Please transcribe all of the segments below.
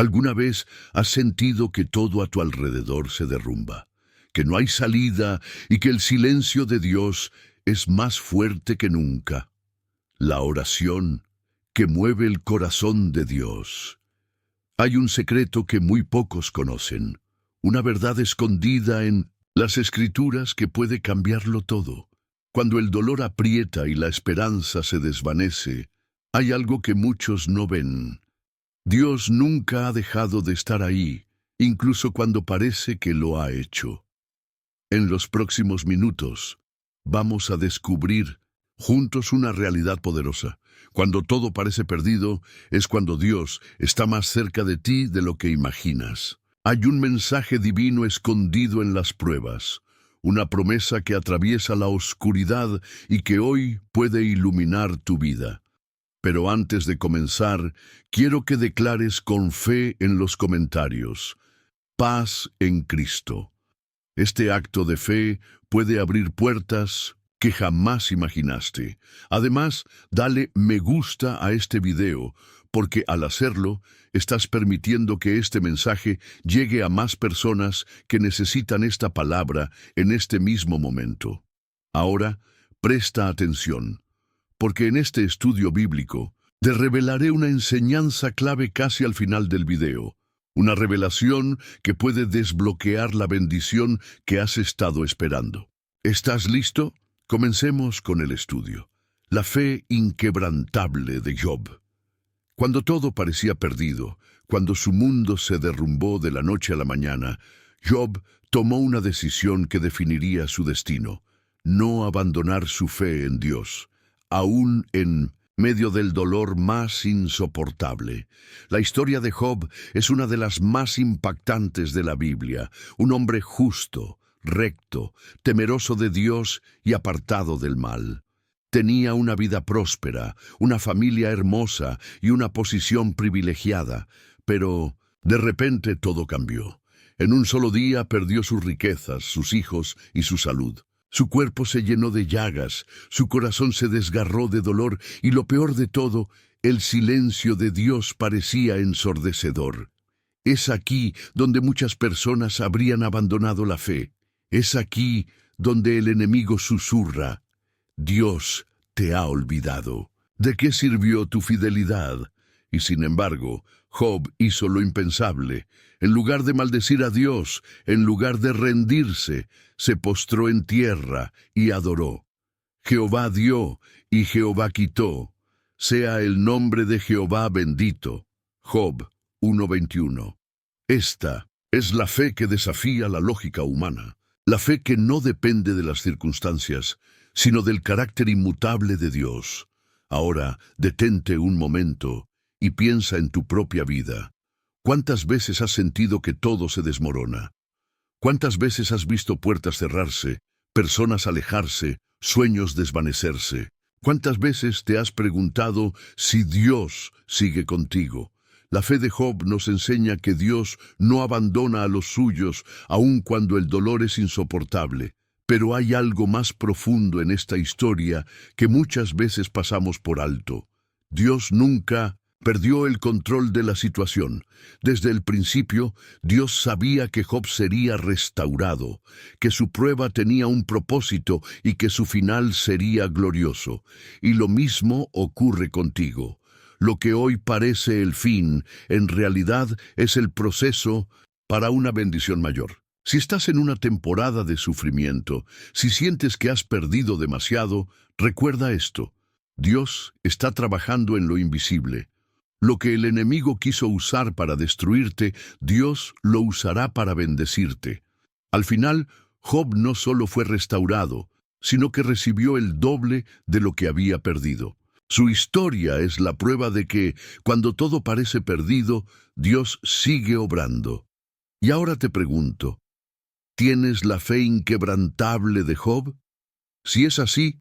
¿Alguna vez has sentido que todo a tu alrededor se derrumba, que no hay salida y que el silencio de Dios es más fuerte que nunca? La oración que mueve el corazón de Dios. Hay un secreto que muy pocos conocen, una verdad escondida en las Escrituras que puede cambiarlo todo. Cuando el dolor aprieta y la esperanza se desvanece, hay algo que muchos no ven. Dios nunca ha dejado de estar ahí, incluso cuando parece que lo ha hecho. En los próximos minutos, vamos a descubrir juntos una realidad poderosa. Cuando todo parece perdido, es cuando Dios está más cerca de ti de lo que imaginas. Hay un mensaje divino escondido en las pruebas, una promesa que atraviesa la oscuridad y que hoy puede iluminar tu vida. Pero antes de comenzar, quiero que declares con fe en los comentarios: paz en Cristo. Este acto de fe puede abrir puertas que jamás imaginaste. Además, dale me gusta a este video, porque al hacerlo, estás permitiendo que este mensaje llegue a más personas que necesitan esta palabra en este mismo momento. Ahora, presta atención, porque en este estudio bíblico te revelaré una enseñanza clave casi al final del video, una revelación que puede desbloquear la bendición que has estado esperando. ¿Estás listo? Comencemos con el estudio. La fe inquebrantable de Job. Cuando todo parecía perdido, cuando su mundo se derrumbó de la noche a la mañana, Job tomó una decisión que definiría su destino: no abandonar su fe en Dios, aún en medio del dolor más insoportable. La historia de Job es una de las más impactantes de la Biblia. Un hombre justo, recto, temeroso de Dios y apartado del mal. Tenía una vida próspera, una familia hermosa y una posición privilegiada, pero de repente todo cambió. En un solo día perdió sus riquezas, sus hijos y su salud. Su cuerpo se llenó de llagas, su corazón se desgarró de dolor y, lo peor de todo, el silencio de Dios parecía ensordecedor. Es aquí donde muchas personas habrían abandonado la fe. Es aquí donde el enemigo susurra: Dios te ha olvidado. ¿De qué sirvió tu fidelidad? Y sin embargo, Job hizo lo impensable. En lugar de maldecir a Dios, en lugar de rendirse, se postró en tierra y adoró. Jehová dio y Jehová quitó. Sea el nombre de Jehová bendito. Job 1:21. Esta es la fe que desafía la lógica humana. La fe que no depende de las circunstancias, sino del carácter inmutable de Dios. Ahora, detente un momento y piensa en tu propia vida. ¿Cuántas veces has sentido que todo se desmorona? ¿Cuántas veces has visto puertas cerrarse, personas alejarse, sueños desvanecerse? ¿Cuántas veces te has preguntado si Dios sigue contigo? La fe de Job nos enseña que Dios no abandona a los suyos, aun cuando el dolor es insoportable. Pero hay algo más profundo en esta historia que muchas veces pasamos por alto. Dios nunca perdió el control de la situación. Desde el principio, Dios sabía que Job sería restaurado, que su prueba tenía un propósito y que su final sería glorioso. Y lo mismo ocurre contigo. Lo que hoy parece el fin, en realidad es el proceso para una bendición mayor. Si estás en una temporada de sufrimiento, si sientes que has perdido demasiado, recuerda esto: Dios está trabajando en lo invisible. Lo que el enemigo quiso usar para destruirte, Dios lo usará para bendecirte. Al final, Job no solo fue restaurado, sino que recibió el doble de lo que había perdido. Su historia es la prueba de que, cuando todo parece perdido, Dios sigue obrando. Y ahora te pregunto, ¿tienes la fe inquebrantable de Job? Si es así,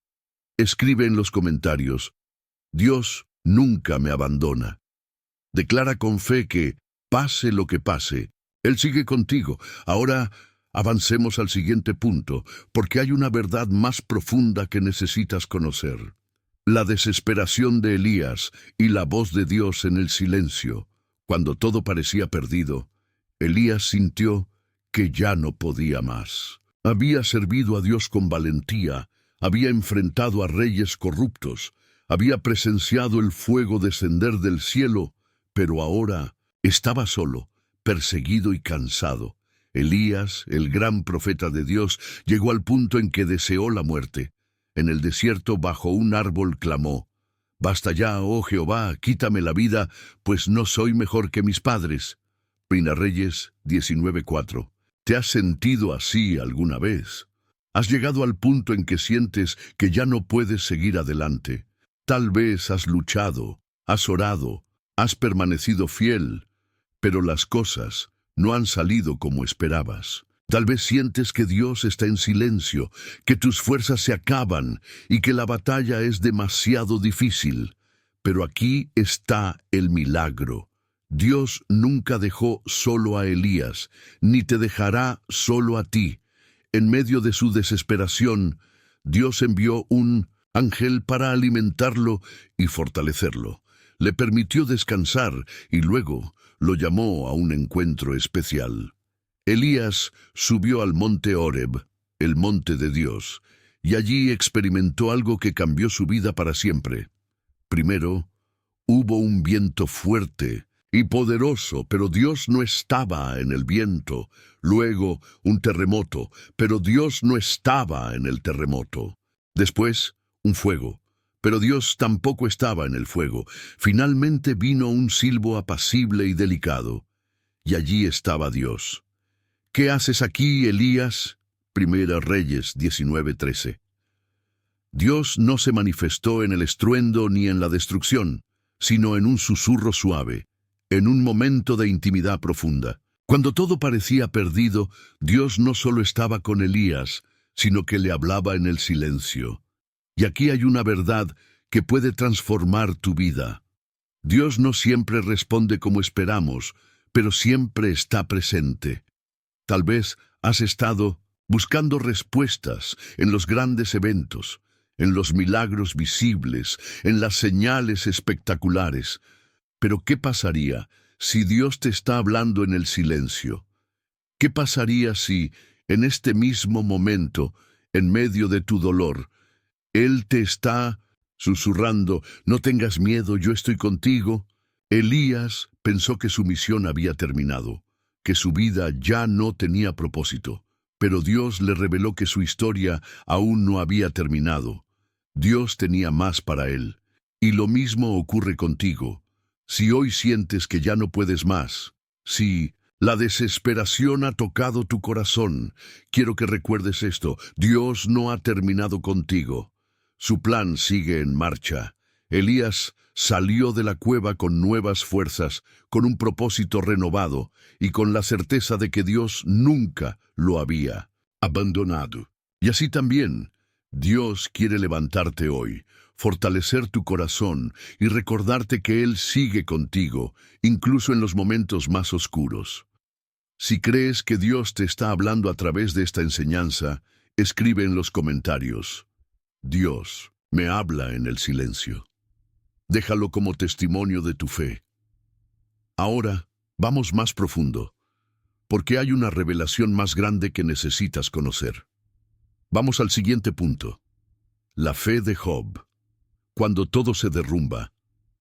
escribe en los comentarios: Dios nunca me abandona. Declara con fe que, pase lo que pase, Él sigue contigo. Ahora avancemos al siguiente punto, porque hay una verdad más profunda que necesitas conocer. La desesperación de Elías y la voz de Dios en el silencio. Cuando todo parecía perdido, Elías sintió que ya no podía más. Había servido a Dios con valentía, había enfrentado a reyes corruptos, había presenciado el fuego descender del cielo, pero ahora estaba solo, perseguido y cansado. Elías, el gran profeta de Dios, llegó al punto en que deseó la muerte. En el desierto bajo un árbol clamó: «Basta ya, oh Jehová, quítame la vida, pues no soy mejor que mis padres». Primera Reyes 19:4. ¿Te has sentido así alguna vez? ¿Has llegado al punto en que sientes que ya no puedes seguir adelante? Tal vez has luchado, has orado, has permanecido fiel, pero las cosas no han salido como esperabas. Tal vez sientes que Dios está en silencio, que tus fuerzas se acaban y que la batalla es demasiado difícil. Pero aquí está el milagro. Dios nunca dejó solo a Elías, ni te dejará solo a ti. En medio de su desesperación, Dios envió un ángel para alimentarlo y fortalecerlo. Le permitió descansar y luego lo llamó a un encuentro especial. Elías subió al monte Horeb, el monte de Dios, y allí experimentó algo que cambió su vida para siempre. Primero, hubo un viento fuerte y poderoso, pero Dios no estaba en el viento. Luego, un terremoto, pero Dios no estaba en el terremoto. Después, un fuego, pero Dios tampoco estaba en el fuego. Finalmente vino un silbo apacible y delicado, y allí estaba Dios. ¿Qué haces aquí, Elías? Primera Reyes 19:13. Dios no se manifestó en el estruendo ni en la destrucción, sino en un susurro suave, en un momento de intimidad profunda. Cuando todo parecía perdido, Dios no solo estaba con Elías, sino que le hablaba en el silencio. Y aquí hay una verdad que puede transformar tu vida. Dios no siempre responde como esperamos, pero siempre está presente. Tal vez has estado buscando respuestas en los grandes eventos, en los milagros visibles, en las señales espectaculares. Pero ¿qué pasaría si Dios te está hablando en el silencio? ¿Qué pasaría si, en este mismo momento, en medio de tu dolor, Él te está susurrando: «No tengas miedo, yo estoy contigo»? Elías pensó que su misión había terminado, que su vida ya no tenía propósito, pero Dios le reveló que su historia aún no había terminado. Dios tenía más para él. Y lo mismo ocurre contigo. Si hoy sientes que ya no puedes más, si la desesperación ha tocado tu corazón, quiero que recuerdes esto: Dios no ha terminado contigo. Su plan sigue en marcha. Elías salió de la cueva con nuevas fuerzas, con un propósito renovado y con la certeza de que Dios nunca lo había abandonado. Y así también, Dios quiere levantarte hoy, fortalecer tu corazón y recordarte que Él sigue contigo, incluso en los momentos más oscuros. Si crees que Dios te está hablando a través de esta enseñanza, escribe en los comentarios: «Dios me habla en el silencio». Déjalo como testimonio de tu fe. Ahora, vamos más profundo, porque hay una revelación más grande que necesitas conocer. Vamos al siguiente punto: la fe de Job. Cuando todo se derrumba,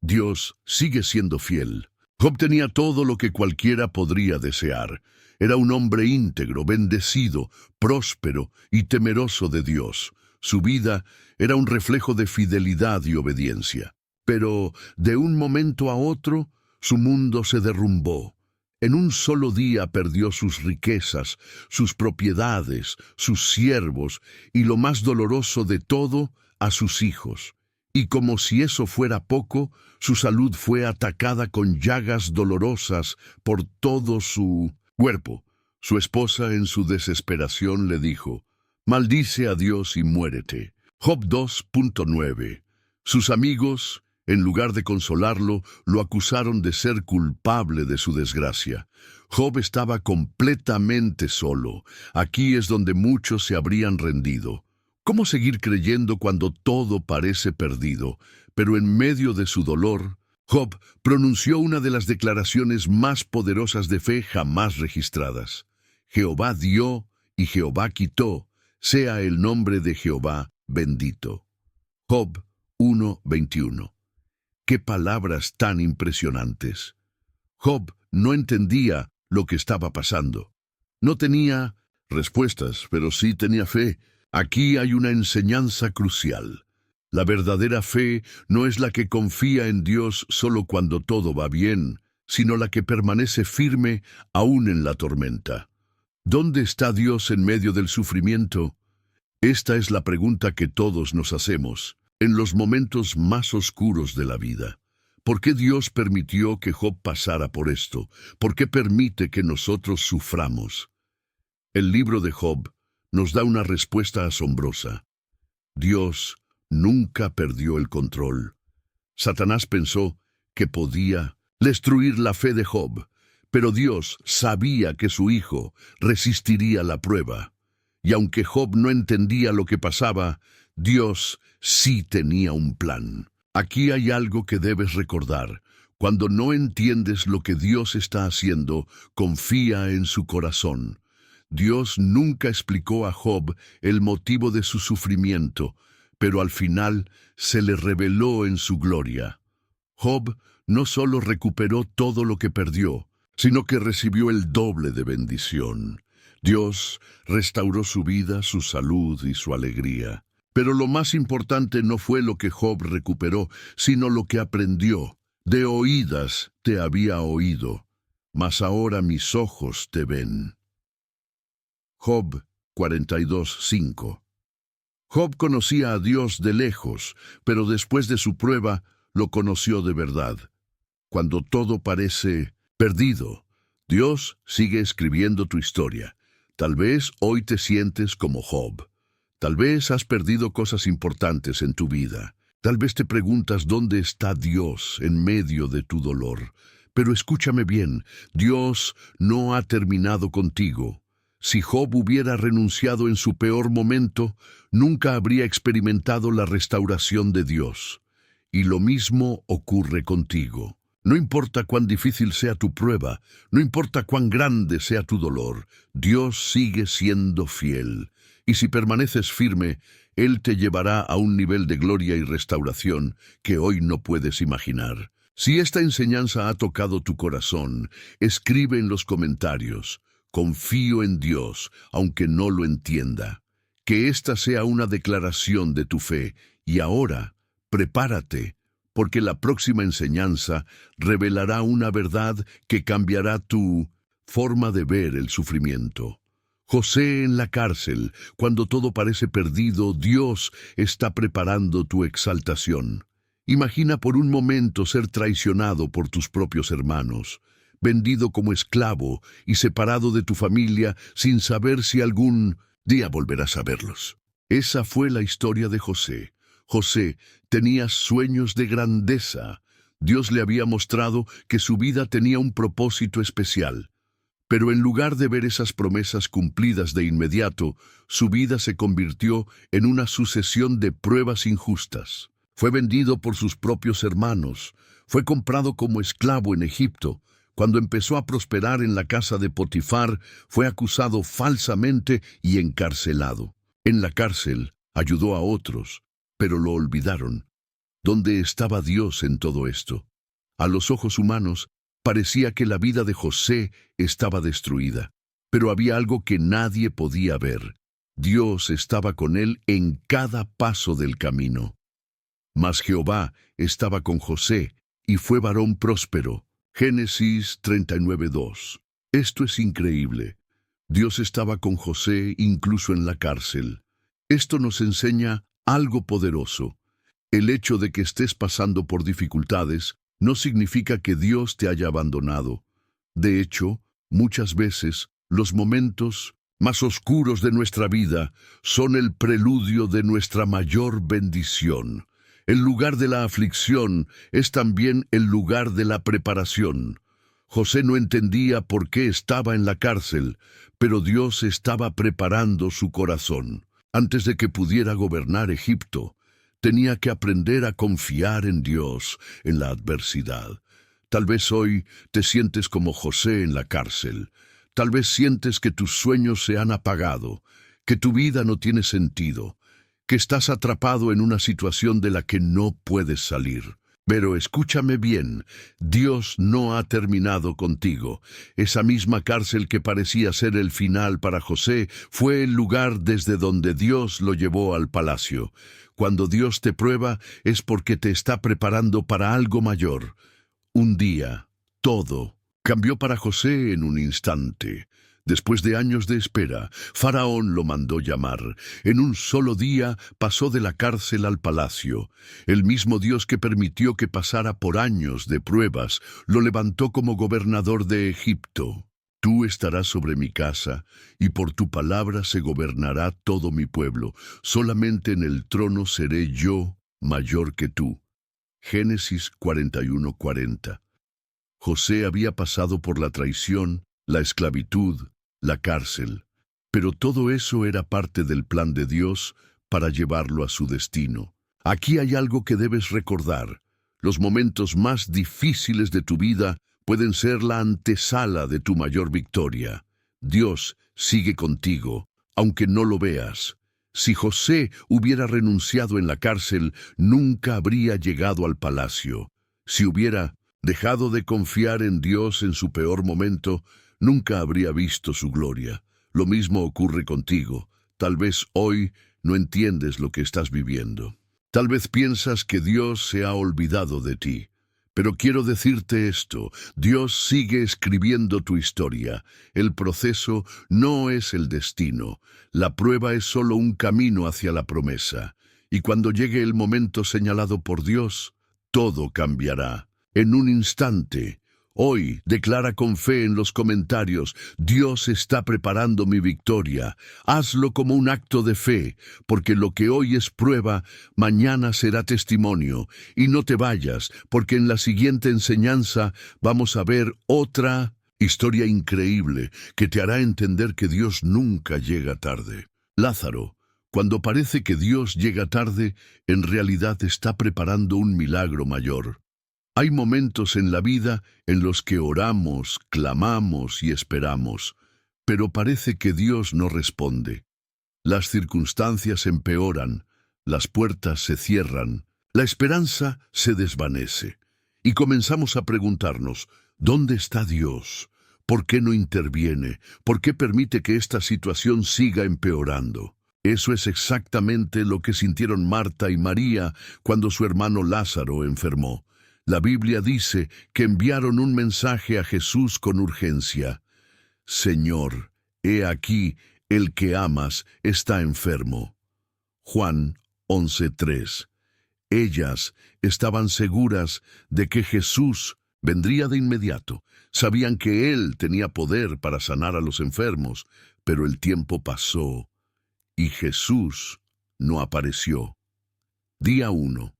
Dios sigue siendo fiel. Job tenía todo lo que cualquiera podría desear. Era un hombre íntegro, bendecido, próspero y temeroso de Dios. Su vida era un reflejo de fidelidad y obediencia. Pero de un momento a otro, su mundo se derrumbó. En un solo día perdió sus riquezas, sus propiedades, sus siervos y, lo más doloroso de todo, a sus hijos. Y como si eso fuera poco, su salud fue atacada con llagas dolorosas por todo su cuerpo. Su esposa, en su desesperación, le dijo: «Maldice a Dios y muérete». Job 2.9. Sus amigos, en lugar de consolarlo, lo acusaron de ser culpable de su desgracia. Job estaba completamente solo. Aquí es donde muchos se habrían rendido. ¿Cómo seguir creyendo cuando todo parece perdido? Pero en medio de su dolor, Job pronunció una de las declaraciones más poderosas de fe jamás registradas. Jehová dio y Jehová quitó, sea el nombre de Jehová bendito. Job 1:21. ¡Qué palabras tan impresionantes! Job no entendía lo que estaba pasando. No tenía respuestas, pero sí tenía fe. Aquí hay una enseñanza crucial. La verdadera fe no es la que confía en Dios solo cuando todo va bien, sino la que permanece firme aún en la tormenta. ¿Dónde está Dios en medio del sufrimiento? Esta es la pregunta que todos nos hacemos en los momentos más oscuros de la vida. ¿Por qué Dios permitió que Job pasara por esto? ¿Por qué permite que nosotros suframos? El libro de Job nos da una respuesta asombrosa. Dios nunca perdió el control. Satanás pensó que podía destruir la fe de Job, pero Dios sabía que su hijo resistiría la prueba. Y aunque Job no entendía lo que pasaba, Dios sí tenía un plan. Aquí hay algo que debes recordar. Cuando no entiendes lo que Dios está haciendo, confía en su corazón. Dios nunca explicó a Job el motivo de su sufrimiento, pero al final se le reveló en su gloria. Job no solo recuperó todo lo que perdió, sino que recibió el doble de bendición. Dios restauró su vida, su salud y su alegría. Pero lo más importante no fue lo que Job recuperó, sino lo que aprendió. De oídas te había oído, mas ahora mis ojos te ven. Job 42:5. Job conocía a Dios de lejos, pero después de su prueba lo conoció de verdad. Cuando todo parece perdido, Dios sigue escribiendo tu historia. Tal vez hoy te sientes como Job. Tal vez has perdido cosas importantes en tu vida. Tal vez te preguntas dónde está Dios en medio de tu dolor. Pero escúchame bien, Dios no ha terminado contigo. Si Job hubiera renunciado en su peor momento, nunca habría experimentado la restauración de Dios. Y lo mismo ocurre contigo. No importa cuán difícil sea tu prueba, no importa cuán grande sea tu dolor, Dios sigue siendo fiel. Y si permaneces firme, Él te llevará a un nivel de gloria y restauración que hoy no puedes imaginar. Si esta enseñanza ha tocado tu corazón, escribe en los comentarios: confío en Dios, aunque no lo entienda. Que esta sea una declaración de tu fe. Y ahora, prepárate, porque la próxima enseñanza revelará una verdad que cambiará tu forma de ver el sufrimiento. José en la cárcel, cuando todo parece perdido, Dios está preparando tu exaltación. Imagina por un momento ser traicionado por tus propios hermanos, vendido como esclavo y separado de tu familia sin saber si algún día volverás a verlos. Esa fue la historia de José. José tenía sueños de grandeza. Dios le había mostrado que su vida tenía un propósito especial. Pero en lugar de ver esas promesas cumplidas de inmediato, su vida se convirtió en una sucesión de pruebas injustas. Fue vendido por sus propios hermanos. Fue comprado como esclavo en Egipto. Cuando empezó a prosperar en la casa de Potifar, fue acusado falsamente y encarcelado. En la cárcel ayudó a otros, pero lo olvidaron. ¿Dónde estaba Dios en todo esto? A los ojos humanos, parecía que la vida de José estaba destruida, pero había algo que nadie podía ver. Dios estaba con él en cada paso del camino. Mas Jehová estaba con José, y fue varón próspero. Génesis 39:2. Esto es increíble. Dios estaba con José incluso en la cárcel. Esto nos enseña algo poderoso. El hecho de que estés pasando por dificultades no significa que Dios te haya abandonado. De hecho, muchas veces, los momentos más oscuros de nuestra vida son el preludio de nuestra mayor bendición. El lugar de la aflicción es también el lugar de la preparación. José no entendía por qué estaba en la cárcel, pero Dios estaba preparando su corazón. Antes de que pudiera gobernar Egipto, Tenía que aprender a confiar en Dios en la adversidad. Tal vez hoy te sientes como José en la cárcel. Tal vez sientes que tus sueños se han apagado, que tu vida no tiene sentido, que estás atrapado en una situación de la que no puedes salir. Pero escúchame bien, Dios no ha terminado contigo. Esa misma cárcel que parecía ser el final para José fue el lugar desde donde Dios lo llevó al palacio. Cuando Dios te prueba es porque te está preparando para algo mayor. Un día, todo cambió para José en un instante. Después de años de espera, Faraón lo mandó llamar. En un solo día pasó de la cárcel al palacio. El mismo Dios que permitió que pasara por años de pruebas, lo levantó como gobernador de Egipto. Tú estarás sobre mi casa, y por tu palabra se gobernará todo mi pueblo. Solamente en el trono seré yo mayor que tú. Génesis 41:40. José había pasado por la traición, la esclavitud, la cárcel, pero todo eso era parte del plan de Dios para llevarlo a su destino. Aquí hay algo que debes recordar. Los momentos más difíciles de tu vida pueden ser la antesala de tu mayor victoria. Dios sigue contigo, aunque no lo veas. Si José hubiera renunciado en la cárcel, nunca habría llegado al palacio. Si hubiera dejado de confiar en Dios en su peor momento, nunca habría visto su gloria. Lo mismo ocurre contigo. Tal vez hoy no entiendes lo que estás viviendo. Tal vez piensas que Dios se ha olvidado de ti. Pero quiero decirte esto, Dios sigue escribiendo tu historia. El proceso no es el destino. La prueba es solo un camino hacia la promesa. Y cuando llegue el momento señalado por Dios, todo cambiará. En un instante. Hoy, declara con fe en los comentarios, Dios está preparando mi victoria. Hazlo como un acto de fe, porque lo que hoy es prueba, mañana será testimonio. Y no te vayas, porque en la siguiente enseñanza vamos a ver otra historia increíble que te hará entender que Dios nunca llega tarde. Lázaro, cuando parece que Dios llega tarde, en realidad está preparando un milagro mayor. Hay momentos en la vida en los que oramos, clamamos y esperamos, pero parece que Dios no responde. Las circunstancias empeoran, las puertas se cierran, la esperanza se desvanece, y comenzamos a preguntarnos, ¿dónde está Dios? ¿Por qué no interviene? ¿Por qué permite que esta situación siga empeorando? Eso es exactamente lo que sintieron Marta y María cuando su hermano Lázaro enfermó. La Biblia dice que enviaron un mensaje a Jesús con urgencia. Señor, he aquí, el que amas está enfermo. Juan 11:3. Ellas estaban seguras de que Jesús vendría de inmediato. Sabían que Él tenía poder para sanar a los enfermos, pero el tiempo pasó y Jesús no apareció. Día 1.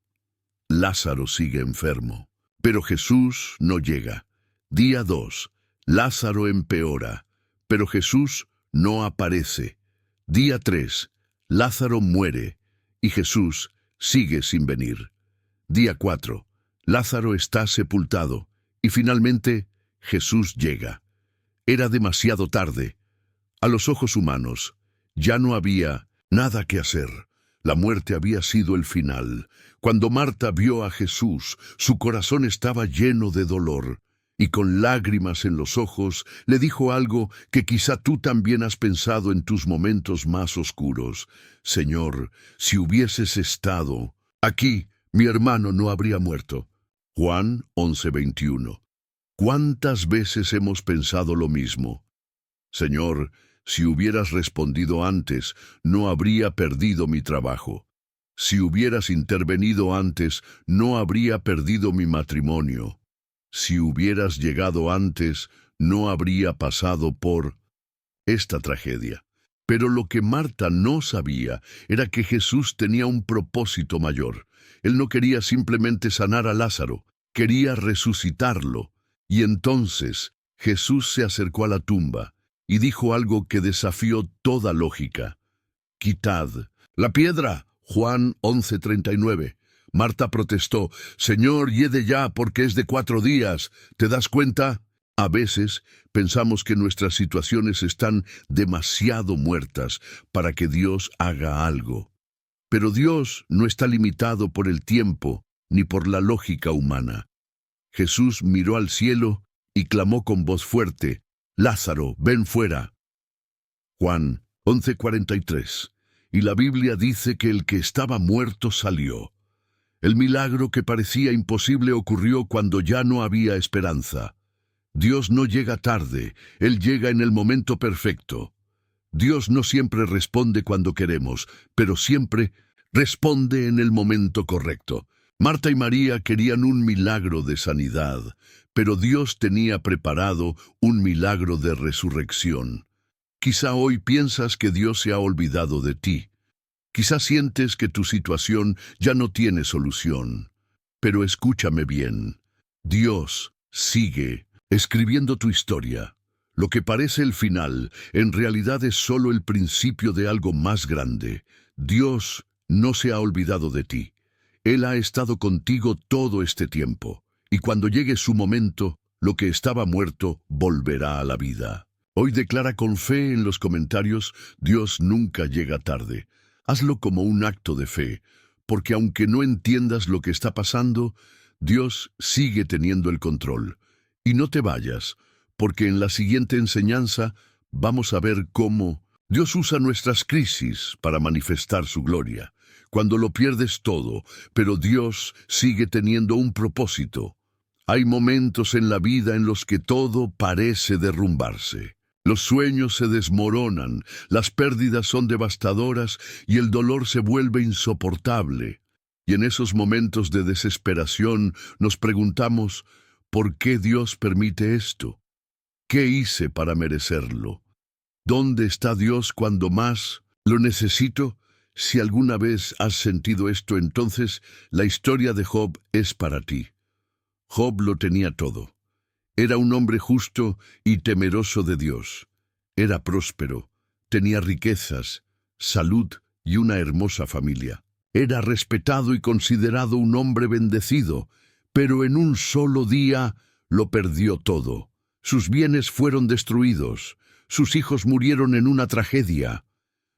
Lázaro sigue enfermo, pero Jesús no llega. Día 2. Lázaro empeora, pero Jesús no aparece. Día 3. Lázaro muere y Jesús sigue sin venir. Día 4. Lázaro está sepultado y finalmente Jesús llega. Era demasiado tarde. A los ojos humanos, ya no había nada que hacer. La muerte había sido el final. Cuando Marta vio a Jesús, su corazón estaba lleno de dolor, y con lágrimas en los ojos le dijo algo que quizá tú también has pensado en tus momentos más oscuros. Señor, si hubieses estado aquí, mi hermano no habría muerto. Juan 11:21. ¿Cuántas veces hemos pensado lo mismo? Señor, si hubieras respondido antes, no habría perdido mi trabajo. Si hubieras intervenido antes, no habría perdido mi matrimonio. Si hubieras llegado antes, no habría pasado por esta tragedia. Pero lo que Marta no sabía era que Jesús tenía un propósito mayor. Él no quería simplemente sanar a Lázaro, quería resucitarlo. Y entonces Jesús se acercó a la tumba y dijo algo que desafió toda lógica. «Quitad la piedra». Juan 11:39. Marta protestó: «Señor, hiede ya, porque es de 4 días. ¿Te das cuenta?» A veces pensamos que nuestras situaciones están demasiado muertas para que Dios haga algo. Pero Dios no está limitado por el tiempo ni por la lógica humana. Jesús miró al cielo y clamó con voz fuerte: «Lázaro, ven fuera». Juan 11:43. Y la Biblia dice que el que estaba muerto salió. El milagro que parecía imposible ocurrió cuando ya no había esperanza. Dios no llega tarde, Él llega en el momento perfecto. Dios no siempre responde cuando queremos, pero siempre responde en el momento correcto. Marta y María querían un milagro de sanidad, pero Dios tenía preparado un milagro de resurrección. Quizá hoy piensas que Dios se ha olvidado de ti. Quizá sientes que tu situación ya no tiene solución. Pero escúchame bien. Dios sigue escribiendo tu historia. Lo que parece el final, en realidad es solo el principio de algo más grande. Dios no se ha olvidado de ti. Él ha estado contigo todo este tiempo. Y cuando llegue su momento, lo que estaba muerto volverá a la vida. Hoy declara con fe en los comentarios: Dios nunca llega tarde. Hazlo como un acto de fe, porque aunque no entiendas lo que está pasando, Dios sigue teniendo el control. Y no te vayas, porque en la siguiente enseñanza vamos a ver cómo Dios usa nuestras crisis para manifestar su gloria. Cuando lo pierdes todo, pero Dios sigue teniendo un propósito. Hay momentos en la vida en los que todo parece derrumbarse. Los sueños se desmoronan, las pérdidas son devastadoras y el dolor se vuelve insoportable. Y en esos momentos de desesperación nos preguntamos: ¿por qué Dios permite esto? ¿Qué hice para merecerlo? ¿Dónde está Dios cuando más lo necesito? Si alguna vez has sentido esto, entonces la historia de Job es para ti. Job lo tenía todo. Era un hombre justo y temeroso de Dios. Era próspero, tenía riquezas, salud y una hermosa familia. Era respetado y considerado un hombre bendecido, pero en un solo día lo perdió todo. Sus bienes fueron destruidos, sus hijos murieron en una tragedia.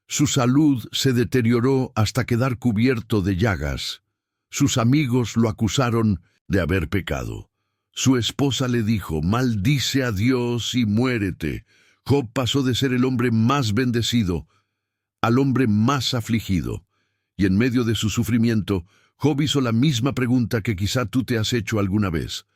Su salud se deterioró hasta quedar cubierto de llagas. Sus amigos lo acusaron de haber pecado. Su esposa le dijo: «Maldice a Dios y muérete». Job pasó de ser el hombre más bendecido al hombre más afligido. Y en medio de su sufrimiento, Job hizo la misma pregunta que quizá tú te has hecho alguna vez: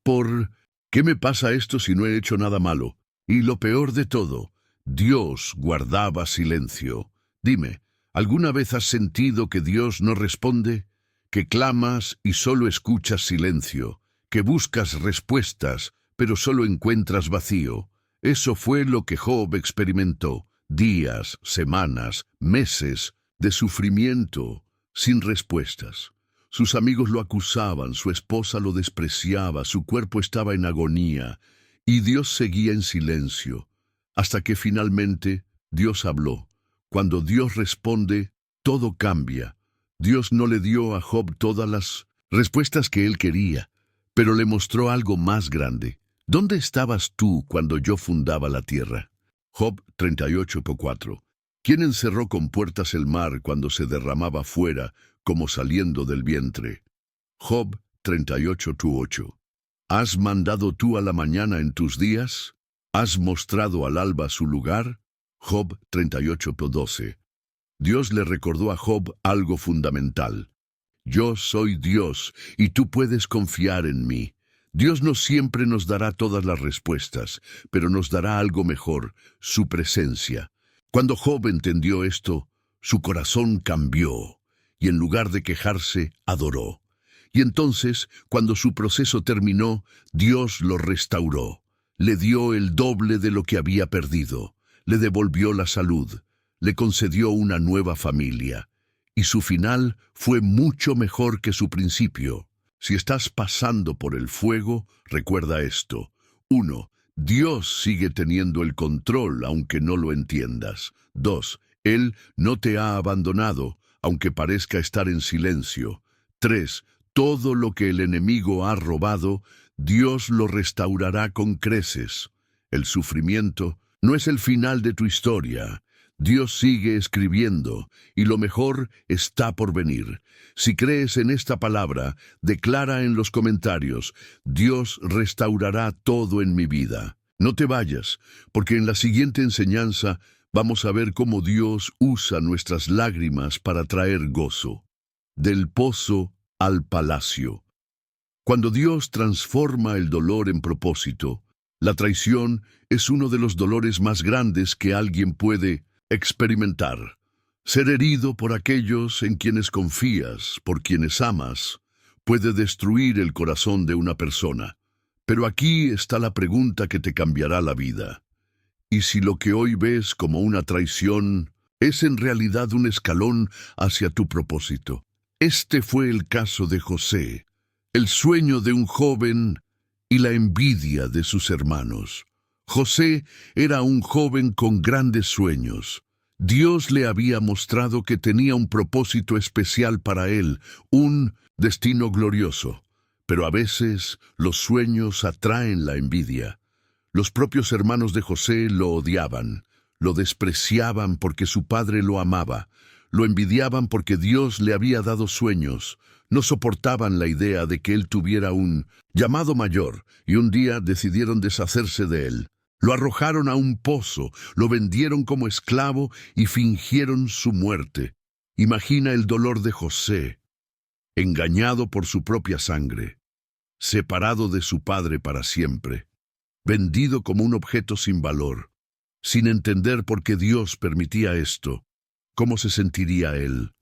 ¿por qué me pasa esto si no he hecho nada malo? Y lo peor de todo, Dios guardaba silencio. Dime, ¿alguna vez has sentido que Dios no responde? Que clamas y solo escuchas silencio, que buscas respuestas, pero solo encuentras vacío. Eso fue lo que Job experimentó: días, semanas, meses de sufrimiento sin respuestas. Sus amigos lo acusaban, su esposa lo despreciaba, su cuerpo estaba en agonía, y Dios seguía en silencio, hasta que finalmente Dios habló. Cuando Dios responde, todo cambia. Dios no le dio a Job todas las respuestas que él quería, pero le mostró algo más grande. ¿Dónde estabas tú cuando yo fundaba la tierra? Job 38:4. ¿Quién encerró con puertas el mar cuando se derramaba fuera, como saliendo del vientre? Job 38:8. ¿Has mandado tú a la mañana en tus días? ¿Has mostrado al alba su lugar? Job 38:12. Dios le recordó a Job algo fundamental: yo soy Dios y tú puedes confiar en mí. Dios no siempre nos dará todas las respuestas, pero nos dará algo mejor: su presencia. Cuando Job entendió esto, su corazón cambió, y en lugar de quejarse, adoró. Y entonces, cuando su proceso terminó, Dios lo restauró. Le dio el doble de lo que había perdido. Le devolvió la salud. Le concedió una nueva familia. Y su final fue mucho mejor que su principio. Si estás pasando por el fuego, recuerda esto. 1. Dios sigue teniendo el control aunque no lo entiendas. 2. Él no te ha abandonado, aunque parezca estar en silencio. 3. Todo lo que el enemigo ha robado, Dios lo restaurará con creces. El sufrimiento no es el final de tu historia. Dios sigue escribiendo, y lo mejor está por venir. Si crees en esta palabra, declara en los comentarios: Dios restaurará todo en mi vida. No te vayas, porque en la siguiente enseñanza vamos a ver cómo Dios usa nuestras lágrimas para traer gozo. Del pozo al palacio. Cuando Dios transforma el dolor en propósito, la traición es uno de los dolores más grandes que alguien puede experimentar. Ser herido por aquellos en quienes confías, por quienes amas, puede destruir el corazón de una persona. Pero aquí está la pregunta que te cambiará la vida. ¿Y si lo que hoy ves como una traición es en realidad un escalón hacia tu propósito? Este fue el caso de José, el sueño de un joven y la envidia de sus hermanos. José era un joven con grandes sueños. Dios le había mostrado que tenía un propósito especial para él, un destino glorioso. Pero a veces los sueños atraen la envidia. Los propios hermanos de José lo odiaban, lo despreciaban porque su padre lo amaba, lo envidiaban porque Dios le había dado sueños, no soportaban la idea de que él tuviera un llamado mayor, y un día decidieron deshacerse de él. Lo arrojaron a un pozo, lo vendieron como esclavo y fingieron su muerte. Imagina el dolor de José, engañado por su propia sangre, separado de su padre para siempre, vendido como un objeto sin valor, sin entender por qué Dios permitía esto. ¿Cómo se sentiría él?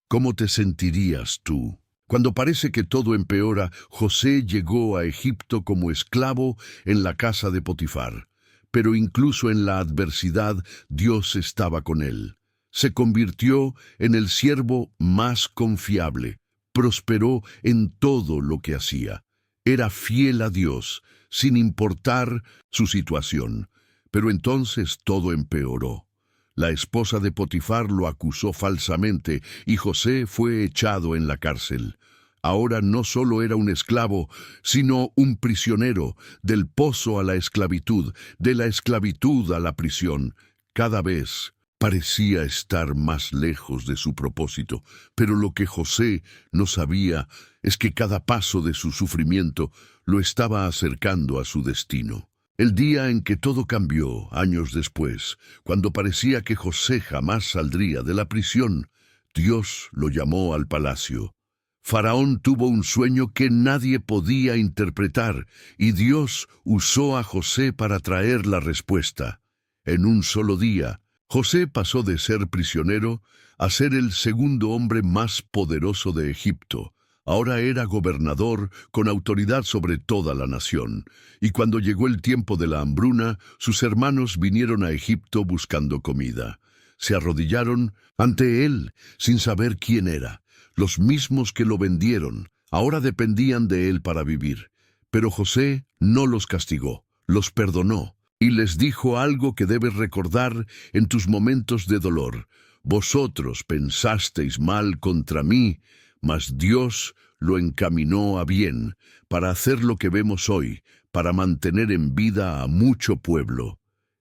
¿Cómo te sentirías tú? Cuando parece que todo empeora, José llegó a Egipto como esclavo en la casa de Potifar. Pero incluso en la adversidad, Dios estaba con él. Se convirtió en el siervo más confiable. Prosperó en todo lo que hacía. Era fiel a Dios, sin importar su situación. Pero entonces todo empeoró. La esposa de Potifar lo acusó falsamente y José fue echado en la cárcel. Ahora no solo era un esclavo, sino un prisionero, del pozo a la esclavitud, de la esclavitud a la prisión. Cada vez parecía estar más lejos de su propósito, pero lo que José no sabía es que cada paso de su sufrimiento lo estaba acercando a su destino. El día en que todo cambió, años después, cuando parecía que José jamás saldría de la prisión, Dios lo llamó al palacio. Faraón tuvo un sueño que nadie podía interpretar, y Dios usó a José para traer la respuesta. En un solo día, José pasó de ser prisionero a ser el segundo hombre más poderoso de Egipto. Ahora era gobernador con autoridad sobre toda la nación. Y cuando llegó el tiempo de la hambruna, sus hermanos vinieron a Egipto buscando comida. Se arrodillaron ante él sin saber quién era. Los mismos que lo vendieron ahora dependían de él para vivir. Pero José no los castigó, los perdonó y les dijo algo que debes recordar en tus momentos de dolor. Vosotros pensasteis mal contra mí, mas Dios lo encaminó a bien para hacer lo que vemos hoy, para mantener en vida a mucho pueblo.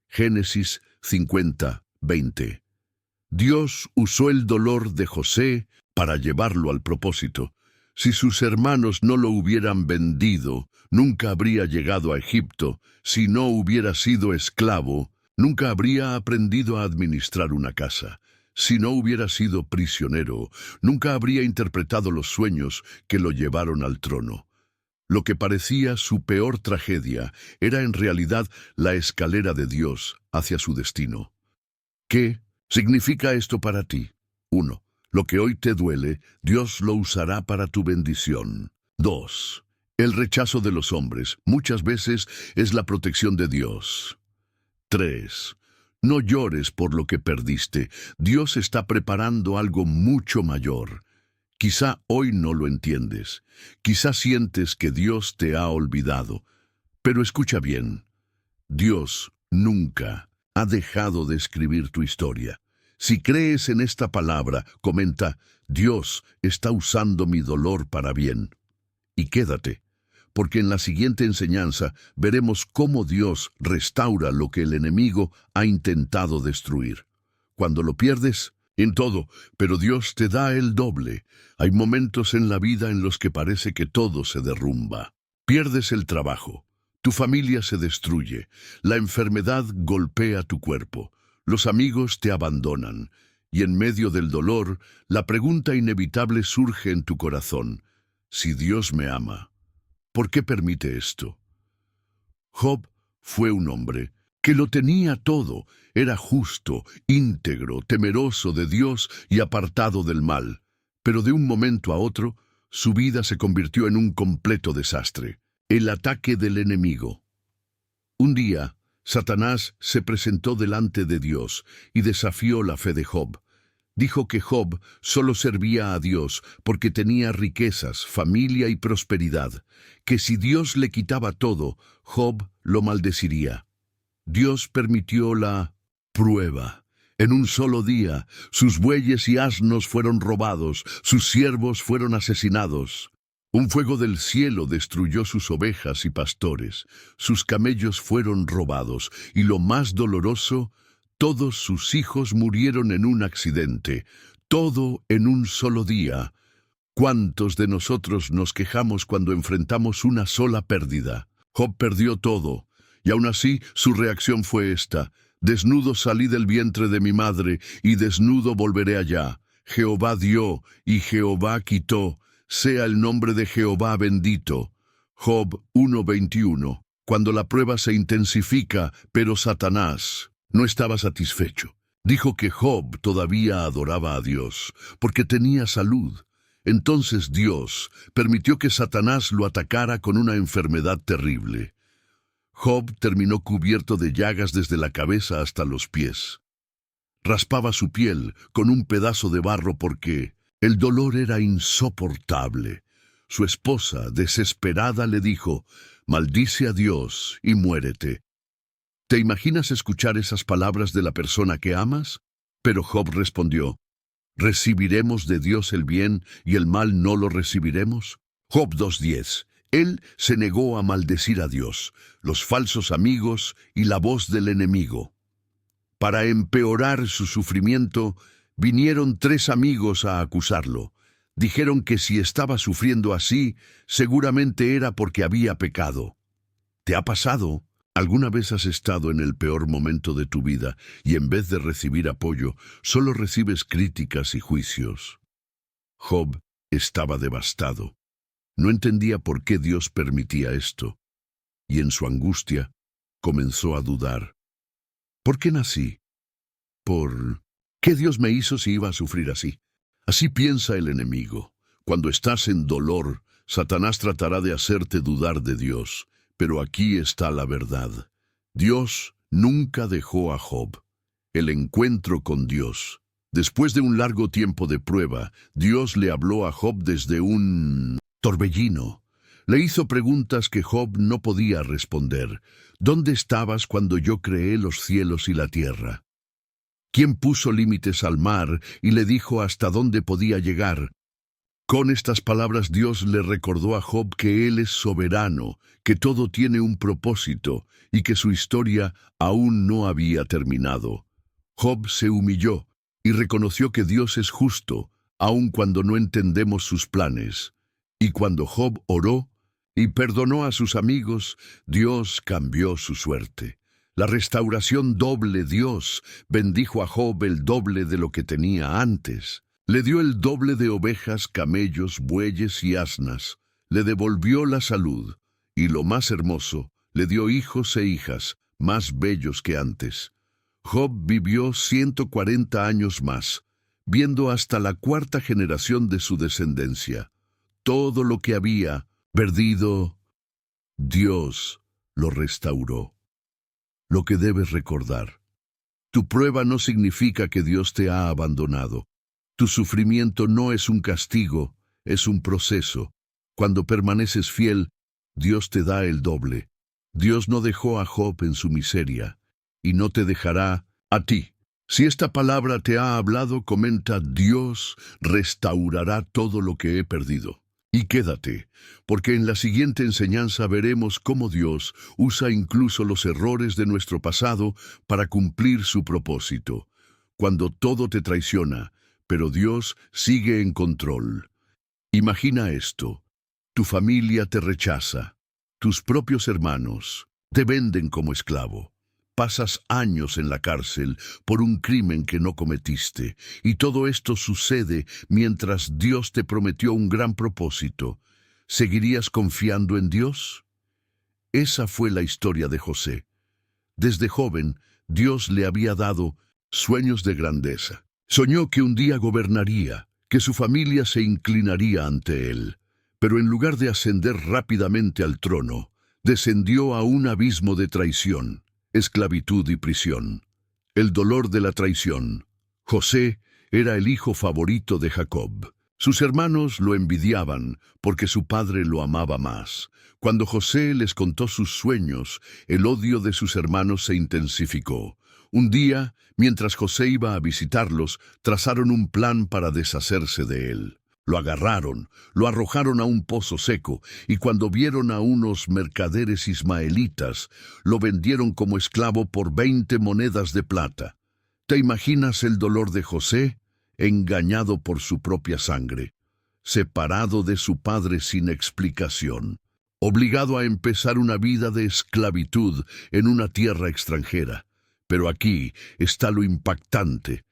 Génesis 50:20. Dios usó el dolor de José para llevarlo al propósito. Si sus hermanos no lo hubieran vendido, nunca habría llegado a Egipto. Si no hubiera sido esclavo, nunca habría aprendido a administrar una casa. Si no hubiera sido prisionero, nunca habría interpretado los sueños que lo llevaron al trono. Lo que parecía su peor tragedia era en realidad la escalera de Dios hacia su destino. ¿Qué significa esto para ti? 1. Lo que hoy te duele, Dios lo usará para tu bendición. 2. El rechazo de los hombres muchas veces es la protección de Dios. 3. No llores por lo que perdiste. Dios está preparando algo mucho mayor. Quizá hoy no lo entiendes. Quizá sientes que Dios te ha olvidado. Pero escucha bien. Dios nunca ha dejado de escribir tu historia. Si crees en esta palabra, comenta, Dios está usando mi dolor para bien. Y quédate, porque en la siguiente enseñanza veremos cómo Dios restaura lo que el enemigo ha intentado destruir. Cuando lo pierdes, en todo, pero Dios te da el doble. Hay momentos en la vida en los que parece que todo se derrumba. Pierdes el trabajo, tu familia se destruye, la enfermedad golpea tu cuerpo, los amigos te abandonan, y en medio del dolor, la pregunta inevitable surge en tu corazón: si Dios me ama, ¿por qué permite esto? Job fue un hombre que lo tenía todo, era justo, íntegro, temeroso de Dios y apartado del mal. Pero de un momento a otro, su vida se convirtió en un completo desastre. El ataque del enemigo. Un día, Satanás se presentó delante de Dios y desafió la fe de Job. Dijo que Job solo servía a Dios porque tenía riquezas, familia y prosperidad, que si Dios le quitaba todo, Job lo maldeciría. Dios permitió la prueba. En un solo día, sus bueyes y asnos fueron robados, sus siervos fueron asesinados. Un fuego del cielo destruyó sus ovejas y pastores, sus camellos fueron robados, y lo más doloroso, todos sus hijos murieron en un accidente, todo en un solo día. ¿Cuántos de nosotros nos quejamos cuando enfrentamos una sola pérdida? Job perdió todo, y aún así su reacción fue esta: desnudo salí del vientre de mi madre, y desnudo volveré allá. Jehová dio, y Jehová quitó, sea el nombre de Jehová bendito. Job 1:21. Cuando la prueba se intensifica, pero Satanás no estaba satisfecho. Dijo que Job todavía adoraba a Dios, porque tenía salud. Entonces Dios permitió que Satanás lo atacara con una enfermedad terrible. Job terminó cubierto de llagas desde la cabeza hasta los pies. Raspaba su piel con un pedazo de barro porque el dolor era insoportable. Su esposa, desesperada, le dijo: «Maldice a Dios y muérete». ¿Te imaginas escuchar esas palabras de la persona que amas? Pero Job respondió: ¿recibiremos de Dios el bien y el mal no lo recibiremos? Job 2:10. Él se negó a maldecir a Dios, los falsos amigos y la voz del enemigo. Para empeorar su sufrimiento, vinieron 3 amigos a acusarlo. Dijeron que si estaba sufriendo así, seguramente era porque había pecado. ¿Te ha pasado? ¿Alguna vez has estado en el peor momento de tu vida y en vez de recibir apoyo, solo recibes críticas y juicios? Job estaba devastado. No entendía por qué Dios permitía esto, y en su angustia comenzó a dudar. ¿Por qué nací? ¿Por qué Dios me hizo si iba a sufrir así? Así piensa el enemigo. Cuando estás en dolor, Satanás tratará de hacerte dudar de Dios. Pero aquí está la verdad. Dios nunca dejó a Job. El encuentro con Dios. Después de un largo tiempo de prueba, Dios le habló a Job desde un torbellino. Le hizo preguntas que Job no podía responder. ¿Dónde estabas cuando yo creé los cielos y la tierra? ¿Quién puso límites al mar y le dijo hasta dónde podía llegar? Con estas palabras Dios le recordó a Job que Él es soberano, que todo tiene un propósito y que su historia aún no había terminado. Job se humilló y reconoció que Dios es justo, aun cuando no entendemos sus planes. Y cuando Job oró y perdonó a sus amigos, Dios cambió su suerte. La restauración doble. Dios bendijo a Job el doble de lo que tenía antes. Le dio el doble de ovejas, camellos, bueyes y asnas. Le devolvió la salud y, lo más hermoso, le dio hijos e hijas, más bellos que antes. Job vivió 140 años más, viendo hasta la 4ª generación de su descendencia. Todo lo que había perdido, Dios lo restauró. Lo que debes recordar: tu prueba no significa que Dios te ha abandonado. Tu sufrimiento no es un castigo, es un proceso. Cuando permaneces fiel, Dios te da el doble. Dios no dejó a Job en su miseria, y no te dejará a ti Si esta palabra te ha hablado, comenta: Dios restaurará todo lo que he perdido. Y quédate, porque en la siguiente enseñanza veremos cómo Dios usa incluso los errores de nuestro pasado para cumplir su propósito. Cuando todo te traiciona, pero Dios sigue en control. Imagina esto: tu familia te rechaza, tus propios hermanos te venden como esclavo. Pasas años en la cárcel por un crimen que no cometiste, y todo esto sucede mientras Dios te prometió un gran propósito. ¿Seguirías confiando en Dios? Esa fue la historia de José. Desde joven, Dios le había dado sueños de grandeza. Soñó que un día gobernaría, que su familia se inclinaría ante él. Pero en lugar de ascender rápidamente al trono, descendió a un abismo de traición, esclavitud y prisión. El dolor de la traición. José era el hijo favorito de Jacob. Sus hermanos lo envidiaban porque su padre lo amaba más. Cuando José les contó sus sueños, el odio de sus hermanos se intensificó. Un día, mientras José iba a visitarlos, trazaron un plan para deshacerse de él. Lo agarraron, lo arrojaron a un pozo seco, y cuando vieron a unos mercaderes ismaelitas, lo vendieron como esclavo por 20 monedas de plata. ¿Te imaginas el dolor de José? Engañado por su propia sangre, separado de su padre sin explicación, obligado a empezar una vida de esclavitud en una tierra extranjera. Pero aquí está lo impactante.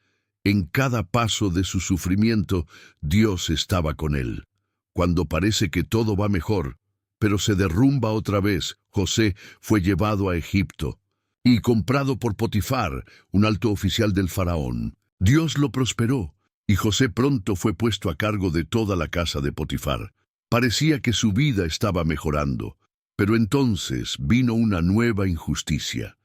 En cada paso de su sufrimiento, Dios estaba con él. Cuando parece que todo va mejor, pero se derrumba otra vez, José fue llevado a Egipto y comprado por Potifar, un alto oficial del faraón. Dios lo prosperó, y José pronto fue puesto a cargo de toda la casa de Potifar. Parecía que su vida estaba mejorando, pero entonces vino una nueva injusticia.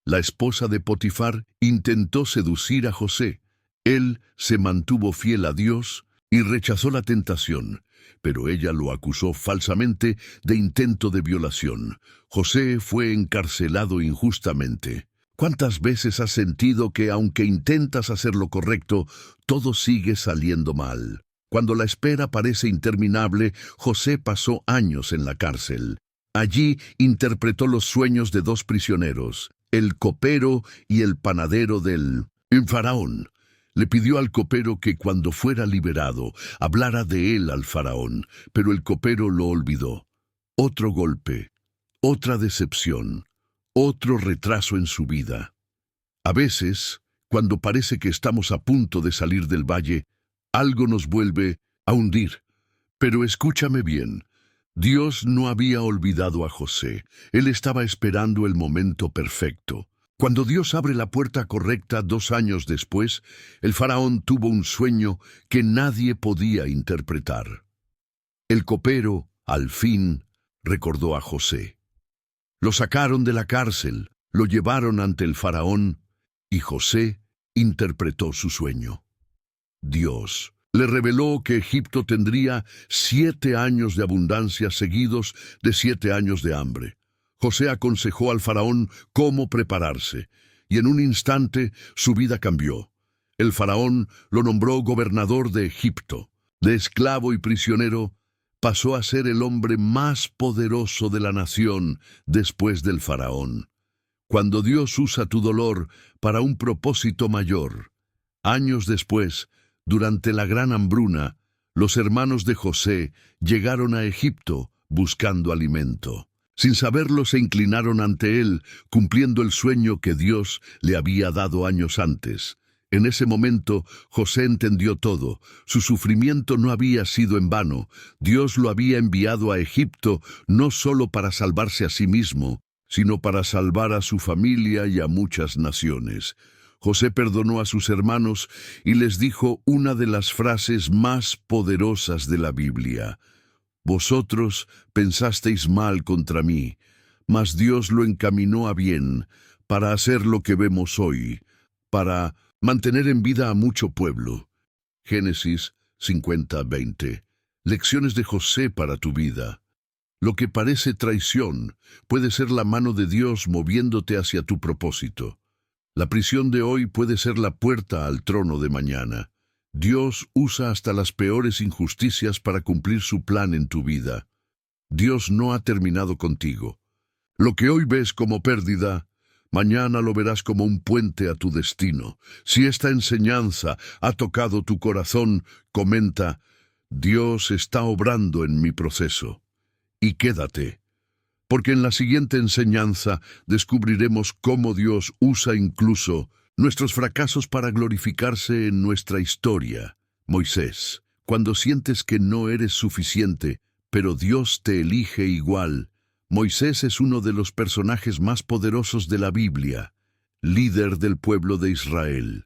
La esposa de Potifar intentó seducir a José. Él se mantuvo fiel a Dios y rechazó la tentación, pero ella lo acusó falsamente de intento de violación. José fue encarcelado injustamente. ¿Cuántas veces has sentido que, aunque intentas hacer lo correcto, todo sigue saliendo mal? Cuando la espera parece interminable, José pasó años en la cárcel. Allí interpretó los sueños de 2 prisioneros, el copero y el panadero del faraón. Le pidió al copero que cuando fuera liberado, hablara de él al faraón, pero el copero lo olvidó. Otro golpe, otra decepción, otro retraso en su vida. A veces, cuando parece que estamos a punto de salir del valle, algo nos vuelve a hundir. Pero escúchame bien, Dios no había olvidado a José. Él estaba esperando el momento perfecto. Cuando Dios abre la puerta correcta 2 años después, el faraón tuvo un sueño que nadie podía interpretar. El copero, al fin, recordó a José. Lo sacaron de la cárcel, lo llevaron ante el faraón, y José interpretó su sueño. Dios le reveló que Egipto tendría 7 años de abundancia seguidos de 7 años de hambre. José aconsejó al faraón cómo prepararse, y en un instante su vida cambió. El faraón lo nombró gobernador de Egipto. De esclavo y prisionero, pasó a ser el hombre más poderoso de la nación después del faraón. Cuando Dios usa tu dolor para un propósito mayor. Años después, durante la gran hambruna, los hermanos de José llegaron a Egipto buscando alimento. Sin saberlo, se inclinaron ante él, cumpliendo el sueño que Dios le había dado años antes. En ese momento, José entendió todo. Su sufrimiento no había sido en vano. Dios lo había enviado a Egipto no solo para salvarse a sí mismo, sino para salvar a su familia y a muchas naciones. José perdonó a sus hermanos y les dijo una de las frases más poderosas de la Biblia. Vosotros pensasteis mal contra mí, mas Dios lo encaminó a bien, para hacer lo que vemos hoy, para mantener en vida a mucho pueblo. Génesis 50:20. Lecciones de José para tu vida. Lo que parece traición puede ser la mano de Dios moviéndote hacia tu propósito. La prisión de hoy puede ser la puerta al trono de mañana. Dios usa hasta las peores injusticias para cumplir su plan en tu vida. Dios no ha terminado contigo. Lo que hoy ves como pérdida, mañana lo verás como un puente a tu destino. Si esta enseñanza ha tocado tu corazón, comenta: Dios está obrando en mi proceso. Y quédate, porque en la siguiente enseñanza descubriremos cómo Dios usa incluso nuestros fracasos para glorificarse en nuestra historia. Moisés, cuando sientes que no eres suficiente, pero Dios te elige igual. Moisés es uno de los personajes más poderosos de la Biblia, líder del pueblo de Israel,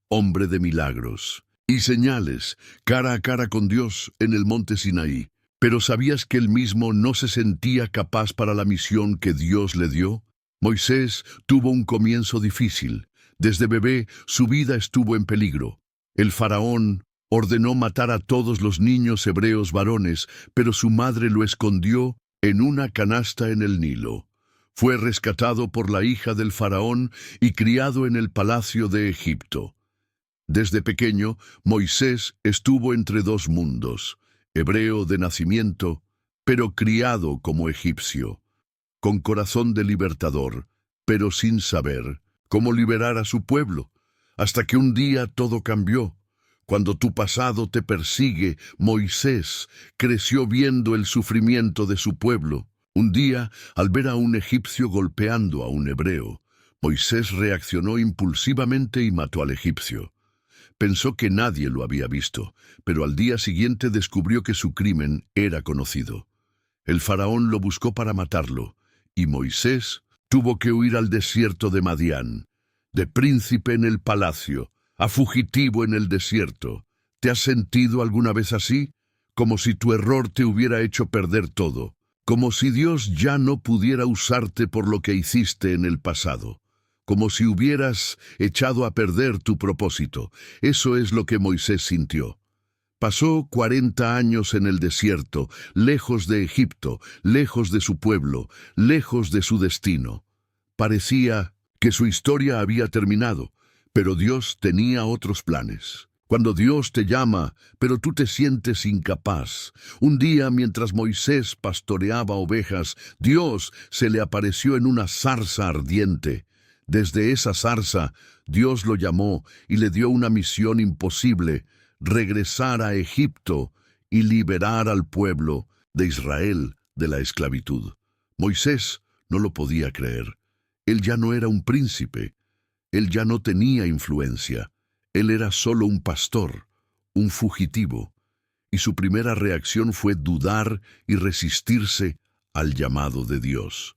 hombre de milagros y señales, cara a cara con Dios en el monte Sinaí. Pero ¿sabías que él mismo no se sentía capaz para la misión que Dios le dio? Moisés tuvo un comienzo difícil. Desde bebé, su vida estuvo en peligro. El faraón ordenó matar a todos los niños hebreos varones, pero su madre lo escondió en una canasta en el Nilo. Fue rescatado por la hija del faraón y criado en el palacio de Egipto. Desde pequeño, Moisés estuvo entre dos mundos: hebreo de nacimiento, pero criado como egipcio, con corazón de libertador, pero sin saber cómo liberar a su pueblo, hasta que un día todo cambió. Cuando tu pasado te persigue, Moisés creció viendo el sufrimiento de su pueblo. Un día, al ver a un egipcio golpeando a un hebreo, Moisés reaccionó impulsivamente y mató al egipcio. Pensó que nadie lo había visto, pero al día siguiente descubrió que su crimen era conocido. El faraón lo buscó para matarlo, y Moisés tuvo que huir al desierto de Madián, de príncipe en el palacio, a fugitivo en el desierto. ¿Te has sentido alguna vez así? Como si tu error te hubiera hecho perder todo, como si Dios ya no pudiera usarte por lo que hiciste en el pasado, como si hubieras echado a perder tu propósito. Eso es lo que Moisés sintió. Pasó 40 años en el desierto, lejos de Egipto, lejos de su pueblo, lejos de su destino. Parecía que su historia había terminado, pero Dios tenía otros planes. Cuando Dios te llama, pero tú te sientes incapaz. Un día, mientras Moisés pastoreaba ovejas, Dios se le apareció en una zarza ardiente. Desde esa zarza, Dios lo llamó y le dio una misión imposible: regresar a Egipto y liberar al pueblo de Israel de la esclavitud. Moisés no lo podía creer. Él ya no era un príncipe. Él ya no tenía influencia. Él era solo un pastor, un fugitivo. Y su primera reacción fue dudar y resistirse al llamado de Dios.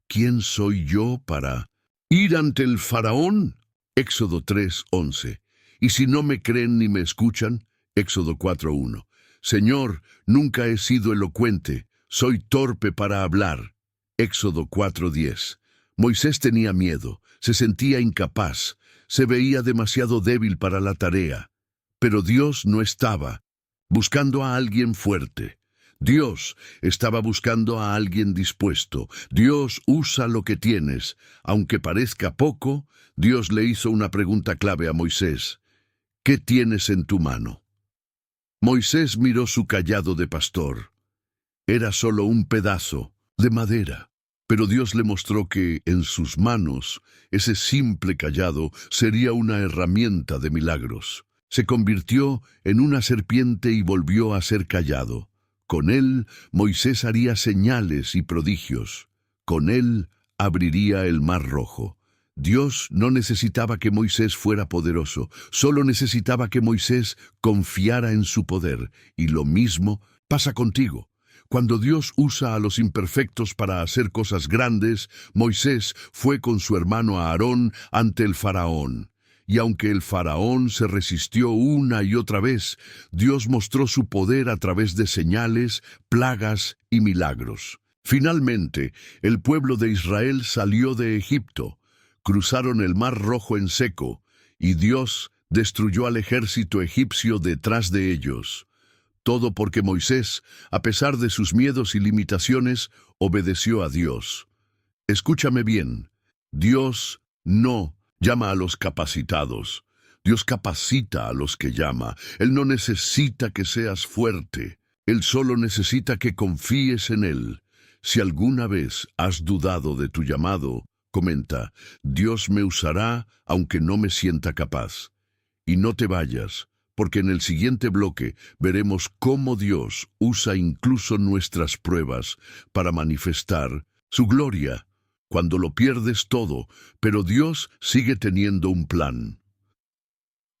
¿Quién soy yo para ir ante el faraón? Éxodo 3:11. Y si no me creen ni me escuchan, Éxodo 4:1. Señor, nunca he sido elocuente, soy torpe para hablar. Éxodo 4:10. Moisés tenía miedo, se sentía incapaz, se veía demasiado débil para la tarea. Pero Dios no estaba buscando a alguien fuerte. Dios estaba buscando a alguien dispuesto. Dios usa lo que tienes. Aunque parezca poco, Dios le hizo una pregunta clave a Moisés: ¿qué tienes en tu mano? Moisés miró su cayado de pastor. Era solo un pedazo de madera. Pero Dios le mostró que en sus manos ese simple cayado sería una herramienta de milagros. Se convirtió en una serpiente y volvió a ser cayado. Con él, Moisés haría señales y prodigios. Con él, abriría el mar rojo. Dios no necesitaba que Moisés fuera poderoso, solo necesitaba que Moisés confiara en su poder. Y lo mismo pasa contigo. Cuando Dios usa a los imperfectos para hacer cosas grandes, Moisés fue con su hermano Aarón ante el faraón. Y aunque el faraón se resistió una y otra vez, Dios mostró su poder a través de señales, plagas y milagros. Finalmente, el pueblo de Israel salió de Egipto, cruzaron el Mar Rojo en seco, y Dios destruyó al ejército egipcio detrás de ellos. Todo porque Moisés, a pesar de sus miedos y limitaciones, obedeció a Dios. Escúchame bien, Dios no llama a los capacitados. Dios capacita a los que llama. Él no necesita que seas fuerte. Él solo necesita que confíes en Él. Si alguna vez has dudado de tu llamado, comenta: Dios me usará aunque no me sienta capaz. Y no te vayas, porque en el siguiente bloque veremos cómo Dios usa incluso nuestras pruebas para manifestar su gloria. Cuando lo pierdes todo, pero Dios sigue teniendo un plan.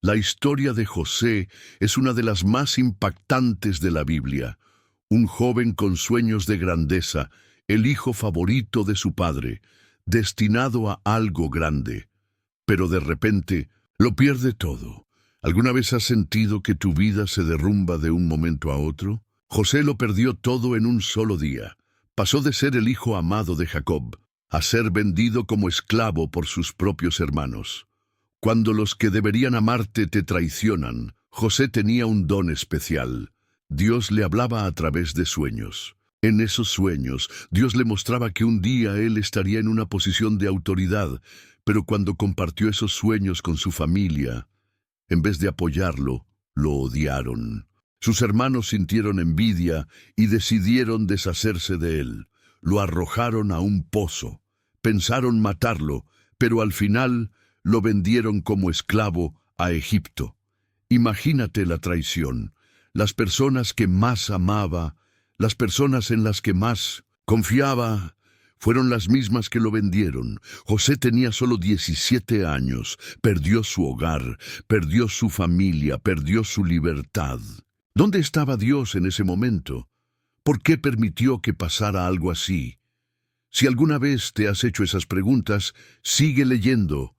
La historia de José es una de las más impactantes de la Biblia. Un joven con sueños de grandeza, el hijo favorito de su padre, destinado a algo grande. Pero de repente lo pierde todo. ¿Alguna vez has sentido que tu vida se derrumba de un momento a otro? José lo perdió todo en un solo día. Pasó de ser el hijo amado de Jacob a ser vendido como esclavo por sus propios hermanos. Cuando los que deberían amarte te traicionan, José tenía un don especial. Dios le hablaba a través de sueños. En esos sueños, Dios le mostraba que un día él estaría en una posición de autoridad, pero cuando compartió esos sueños con su familia, en vez de apoyarlo, lo odiaron. Sus hermanos sintieron envidia y decidieron deshacerse de él. Lo arrojaron a un pozo. Pensaron matarlo, pero al final lo vendieron como esclavo a Egipto. Imagínate la traición. Las personas que más amaba, las personas en las que más confiaba, fueron las mismas que lo vendieron. José tenía solo 17 años, perdió su hogar, perdió su familia, perdió su libertad. ¿Dónde estaba Dios en ese momento? ¿Por qué permitió que pasara algo así? Si alguna vez te has hecho esas preguntas, sigue leyendo,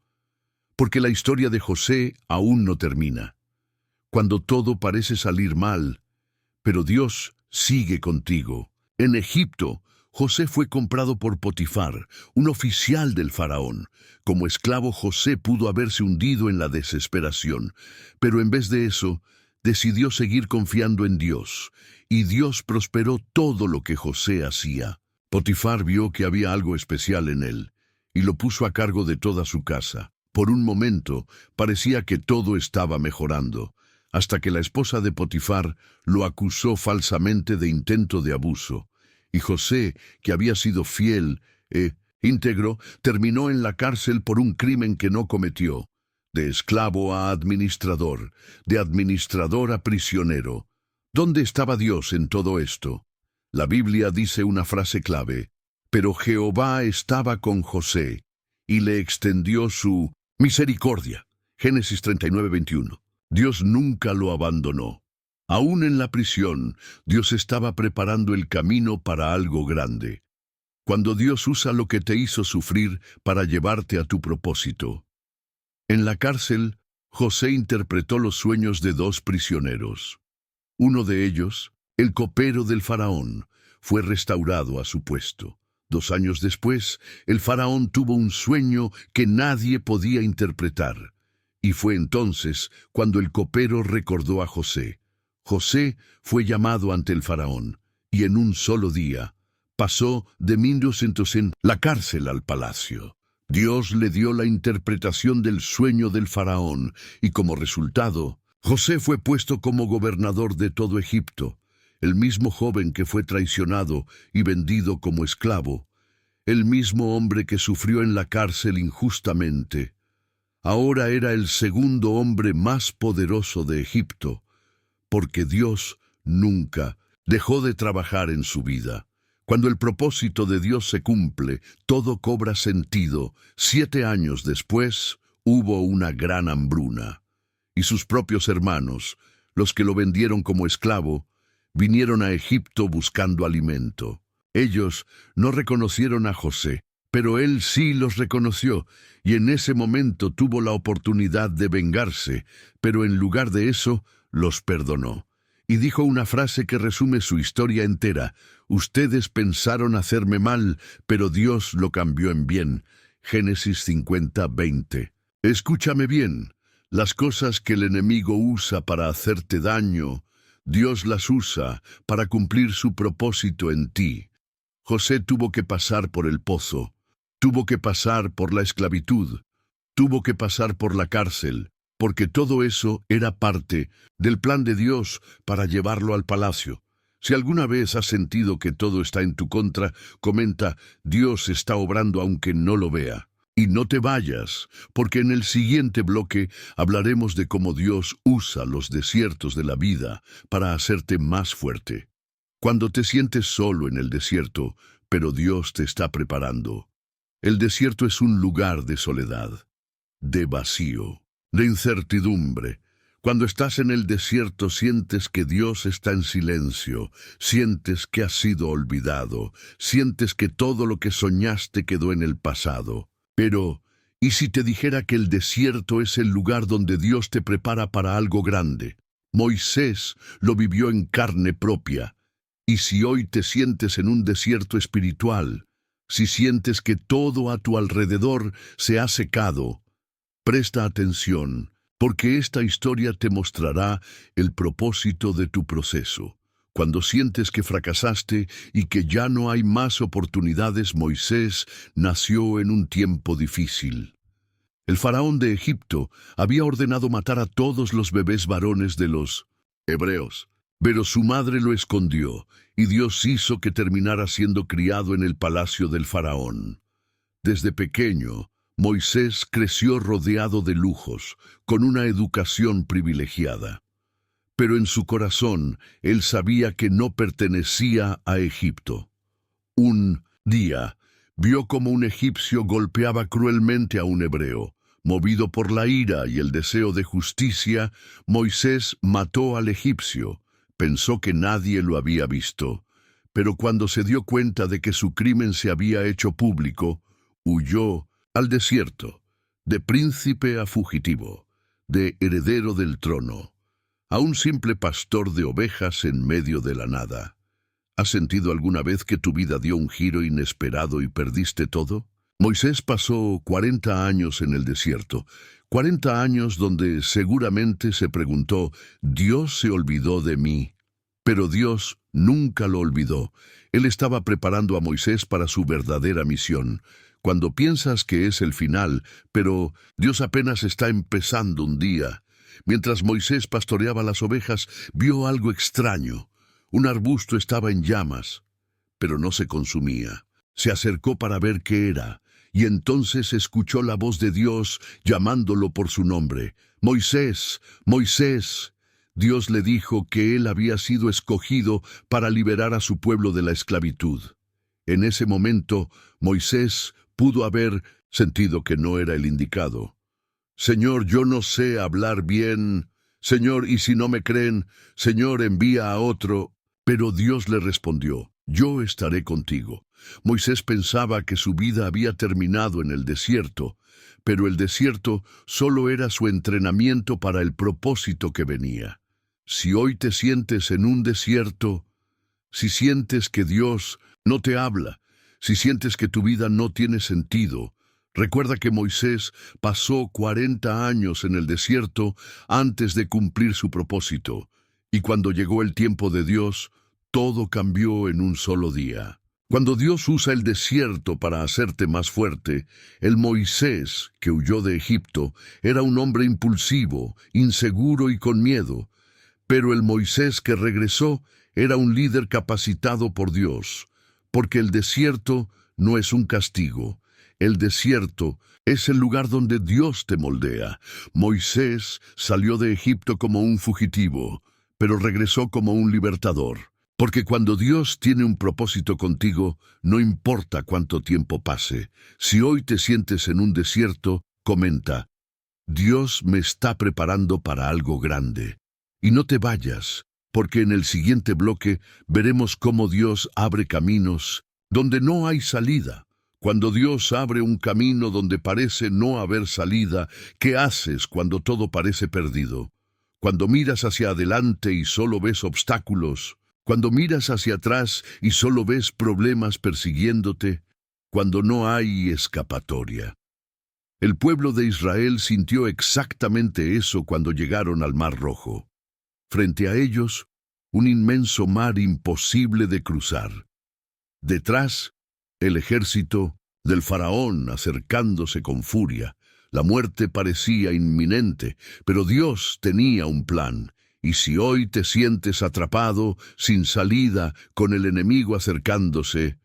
porque la historia de José aún no termina. Cuando todo parece salir mal, pero Dios sigue contigo. En Egipto, José fue comprado por Potifar, un oficial del faraón. Como esclavo, José pudo haberse hundido en la desesperación, pero en vez de eso, decidió seguir confiando en Dios, y Dios prosperó todo lo que José hacía. Potifar vio que había algo especial en él, y lo puso a cargo de toda su casa. Por un momento, parecía que todo estaba mejorando, hasta que la esposa de Potifar lo acusó falsamente de intento de abuso. Y José, que había sido fiel e íntegro, terminó en la cárcel por un crimen que no cometió. De esclavo a administrador, de administrador a prisionero. ¿Dónde estaba Dios en todo esto? La Biblia dice una frase clave: pero Jehová estaba con José y le extendió su misericordia. Génesis 39:21. Dios nunca lo abandonó. Aún en la prisión, Dios estaba preparando el camino para algo grande. Cuando Dios usa lo que te hizo sufrir para llevarte a tu propósito. En la cárcel, José interpretó los sueños de 2 prisioneros. Uno de ellos, el copero del faraón, fue restaurado a su puesto. 2 años después, el faraón tuvo un sueño que nadie podía interpretar. Y fue entonces cuando el copero recordó a José. José fue llamado ante el faraón, y en un solo día pasó de 1200 en la cárcel al palacio. Dios le dio la interpretación del sueño del faraón, y como resultado, José fue puesto como gobernador de todo Egipto. El mismo joven que fue traicionado y vendido como esclavo, el mismo hombre que sufrió en la cárcel injustamente, ahora era el segundo hombre más poderoso de Egipto, porque Dios nunca dejó de trabajar en su vida. Cuando el propósito de Dios se cumple, todo cobra sentido. 7 años después, hubo una gran hambruna, y sus propios hermanos, los que lo vendieron como esclavo, vinieron a Egipto buscando alimento. Ellos no reconocieron a José, pero él sí los reconoció, y en ese momento tuvo la oportunidad de vengarse, pero en lugar de eso, los perdonó. Y dijo una frase que resume su historia entera: ustedes pensaron hacerme mal, pero Dios lo cambió en bien. Génesis 50:20. Escúchame bien, las cosas que el enemigo usa para hacerte daño, Dios las usa para cumplir su propósito en ti. José tuvo que pasar por el pozo, tuvo que pasar por la esclavitud, tuvo que pasar por la cárcel, porque todo eso era parte del plan de Dios para llevarlo al palacio. Si alguna vez has sentido que todo está en tu contra, comenta: Dios está obrando aunque no lo vea. Y no te vayas, porque en el siguiente bloque hablaremos de cómo Dios usa los desiertos de la vida para hacerte más fuerte. Cuando te sientes solo en el desierto, pero Dios te está preparando. El desierto es un lugar de soledad, de vacío, de incertidumbre. Cuando estás en el desierto sientes que Dios está en silencio, sientes que has sido olvidado, sientes que todo lo que soñaste quedó en el pasado. Pero, ¿y si te dijera que el desierto es el lugar donde Dios te prepara para algo grande? Moisés lo vivió en carne propia. Y si hoy te sientes en un desierto espiritual, si sientes que todo a tu alrededor se ha secado, presta atención, porque esta historia te mostrará el propósito de tu proceso. Cuando sientes que fracasaste y que ya no hay más oportunidades, Moisés nació en un tiempo difícil. El faraón de Egipto había ordenado matar a todos los bebés varones de los hebreos, pero su madre lo escondió, y Dios hizo que terminara siendo criado en el palacio del faraón. Desde pequeño, Moisés creció rodeado de lujos, con una educación privilegiada. Pero en su corazón, él sabía que no pertenecía a Egipto. Un día, vio como un egipcio golpeaba cruelmente a un hebreo. Movido por la ira y el deseo de justicia, Moisés mató al egipcio. Pensó que nadie lo había visto. Pero cuando se dio cuenta de que su crimen se había hecho público, huyó al desierto, de príncipe a fugitivo, de heredero del trono, a un simple pastor de ovejas en medio de la nada. ¿Has sentido alguna vez que tu vida dio un giro inesperado y perdiste todo? Moisés pasó 40 años en el desierto, 40 años donde seguramente se preguntó: ¿Dios se olvidó de mí? Pero Dios nunca lo olvidó. Él estaba preparando a Moisés para su verdadera misión. Cuando piensas que es el final, pero Dios apenas está empezando un día. Mientras Moisés pastoreaba las ovejas, vio algo extraño. Un arbusto estaba en llamas, pero no se consumía. Se acercó para ver qué era, y entonces escuchó la voz de Dios llamándolo por su nombre. «Moisés, Moisés». Dios le dijo que él había sido escogido para liberar a su pueblo de la esclavitud. En ese momento, Moisés pudo haber sentido que no era el indicado. «Señor, yo no sé hablar bien. Señor, y si no me creen, Señor, envía a otro». Pero Dios le respondió: «Yo estaré contigo». Moisés pensaba que su vida había terminado en el desierto, pero el desierto solo era su entrenamiento para el propósito que venía. Si hoy te sientes en un desierto, si sientes que Dios no te habla, si sientes que tu vida no tiene sentido, recuerda que Moisés pasó 40 años en el desierto antes de cumplir su propósito, y cuando llegó el tiempo de Dios, todo cambió en un solo día. Cuando Dios usa el desierto para hacerte más fuerte, el Moisés que huyó de Egipto era un hombre impulsivo, inseguro y con miedo, pero el Moisés que regresó era un líder capacitado por Dios, porque el desierto no es un castigo. El desierto es el lugar donde Dios te moldea. Moisés salió de Egipto como un fugitivo, pero regresó como un libertador. Porque cuando Dios tiene un propósito contigo, no importa cuánto tiempo pase. Si hoy te sientes en un desierto, comenta: «Dios me está preparando para algo grande». Y no te vayas, porque en el siguiente bloque veremos cómo Dios abre caminos donde no hay salida. Cuando Dios abre un camino donde parece no haber salida, ¿qué haces cuando todo parece perdido? Cuando miras hacia adelante y solo ves obstáculos, cuando miras hacia atrás y solo ves problemas persiguiéndote, cuando no hay escapatoria. El pueblo de Israel sintió exactamente eso cuando llegaron al Mar Rojo. Frente a ellos, un inmenso mar imposible de cruzar. Detrás, el ejército del faraón acercándose con furia. La muerte parecía inminente, pero Dios tenía un plan. Y si hoy te sientes atrapado, sin salida, con el enemigo acercándose,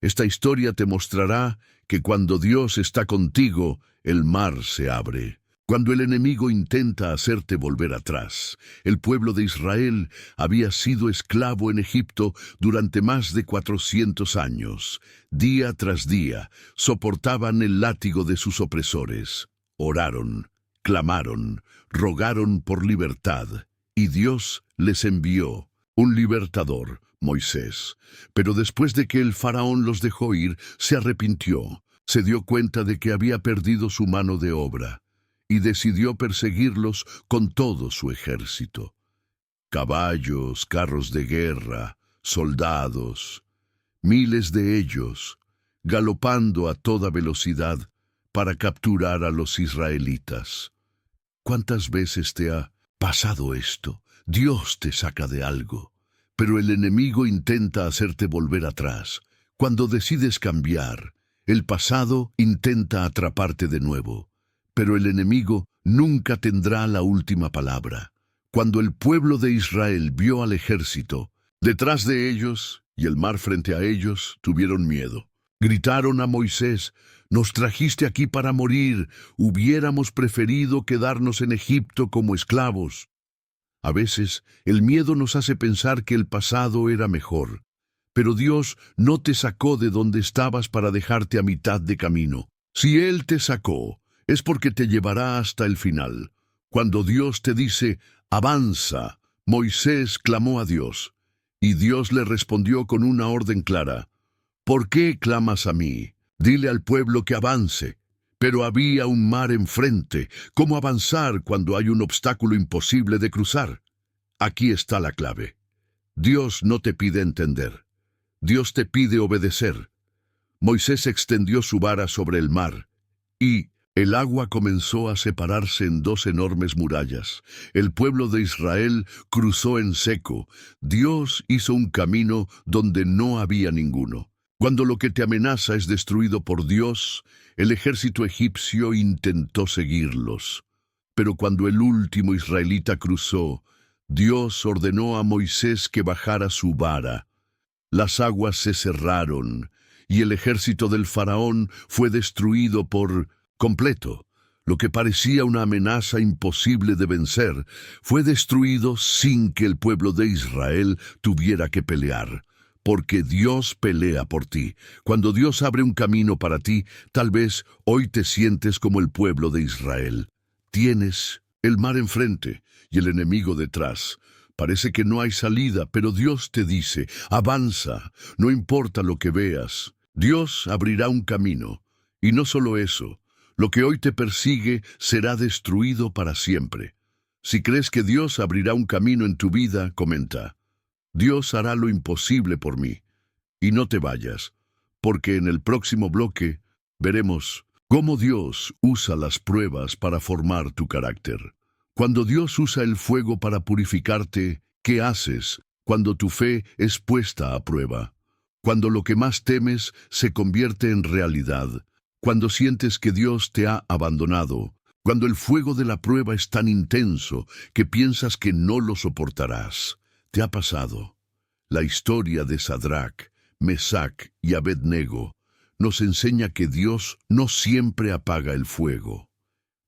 esta historia te mostrará que cuando Dios está contigo, el mar se abre. Cuando el enemigo intenta hacerte volver atrás, el pueblo de Israel había sido esclavo en Egipto durante más de 400 años. Día tras día, soportaban el látigo de sus opresores. Oraron, clamaron, rogaron por libertad, y Dios les envió un libertador, Moisés. Pero después de que el faraón los dejó ir, se arrepintió, se dio cuenta de que había perdido su mano de obra, y decidió perseguirlos con todo su ejército. Caballos, carros de guerra, soldados, miles de ellos, galopando a toda velocidad para capturar a los israelitas. ¿Cuántas veces te ha pasado esto? Dios te saca de algo, pero el enemigo intenta hacerte volver atrás. Cuando decides cambiar, el pasado intenta atraparte de nuevo, pero el enemigo nunca tendrá la última palabra. Cuando el pueblo de Israel vio al ejército detrás de ellos y el mar frente a ellos, tuvieron miedo. Gritaron a Moisés: «Nos trajiste aquí para morir, hubiéramos preferido quedarnos en Egipto como esclavos». A veces, el miedo nos hace pensar que el pasado era mejor, pero Dios no te sacó de donde estabas para dejarte a mitad de camino. Si Él te sacó, es porque te llevará hasta el final. Cuando Dios te dice: «Avanza», Moisés clamó a Dios, y Dios le respondió con una orden clara: «¿Por qué clamas a mí? Dile al pueblo que avance». Pero había un mar enfrente. ¿Cómo avanzar cuando hay un obstáculo imposible de cruzar? Aquí está la clave. Dios no te pide entender. Dios te pide obedecer. Moisés extendió su vara sobre el mar, y el agua comenzó a separarse en dos enormes murallas. El pueblo de Israel cruzó en seco. Dios hizo un camino donde no había ninguno. Cuando lo que te amenaza es destruido por Dios, el ejército egipcio intentó seguirlos. Pero cuando el último israelita cruzó, Dios ordenó a Moisés que bajara su vara. Las aguas se cerraron, y el ejército del faraón fue destruido por completo. Lo que parecía una amenaza imposible de vencer, fue destruido sin que el pueblo de Israel tuviera que pelear. Porque Dios pelea por ti. Cuando Dios abre un camino para ti, tal vez hoy te sientes como el pueblo de Israel. Tienes el mar enfrente y el enemigo detrás. Parece que no hay salida, pero Dios te dice: avanza, no importa lo que veas. Dios abrirá un camino. Y no solo eso, lo que hoy te persigue será destruido para siempre. Si crees que Dios abrirá un camino en tu vida, comenta: Dios hará lo imposible por mí. Y no te vayas, porque en el próximo bloque veremos cómo Dios usa las pruebas para formar tu carácter. Cuando Dios usa el fuego para purificarte, ¿qué haces cuando tu fe es puesta a prueba? Cuando lo que más temes se convierte en realidad, cuando sientes que Dios te ha abandonado, cuando el fuego de la prueba es tan intenso que piensas que no lo soportarás. ¿Te ha pasado? La historia de Sadrac, Mesac y Abednego nos enseña que Dios no siempre apaga el fuego,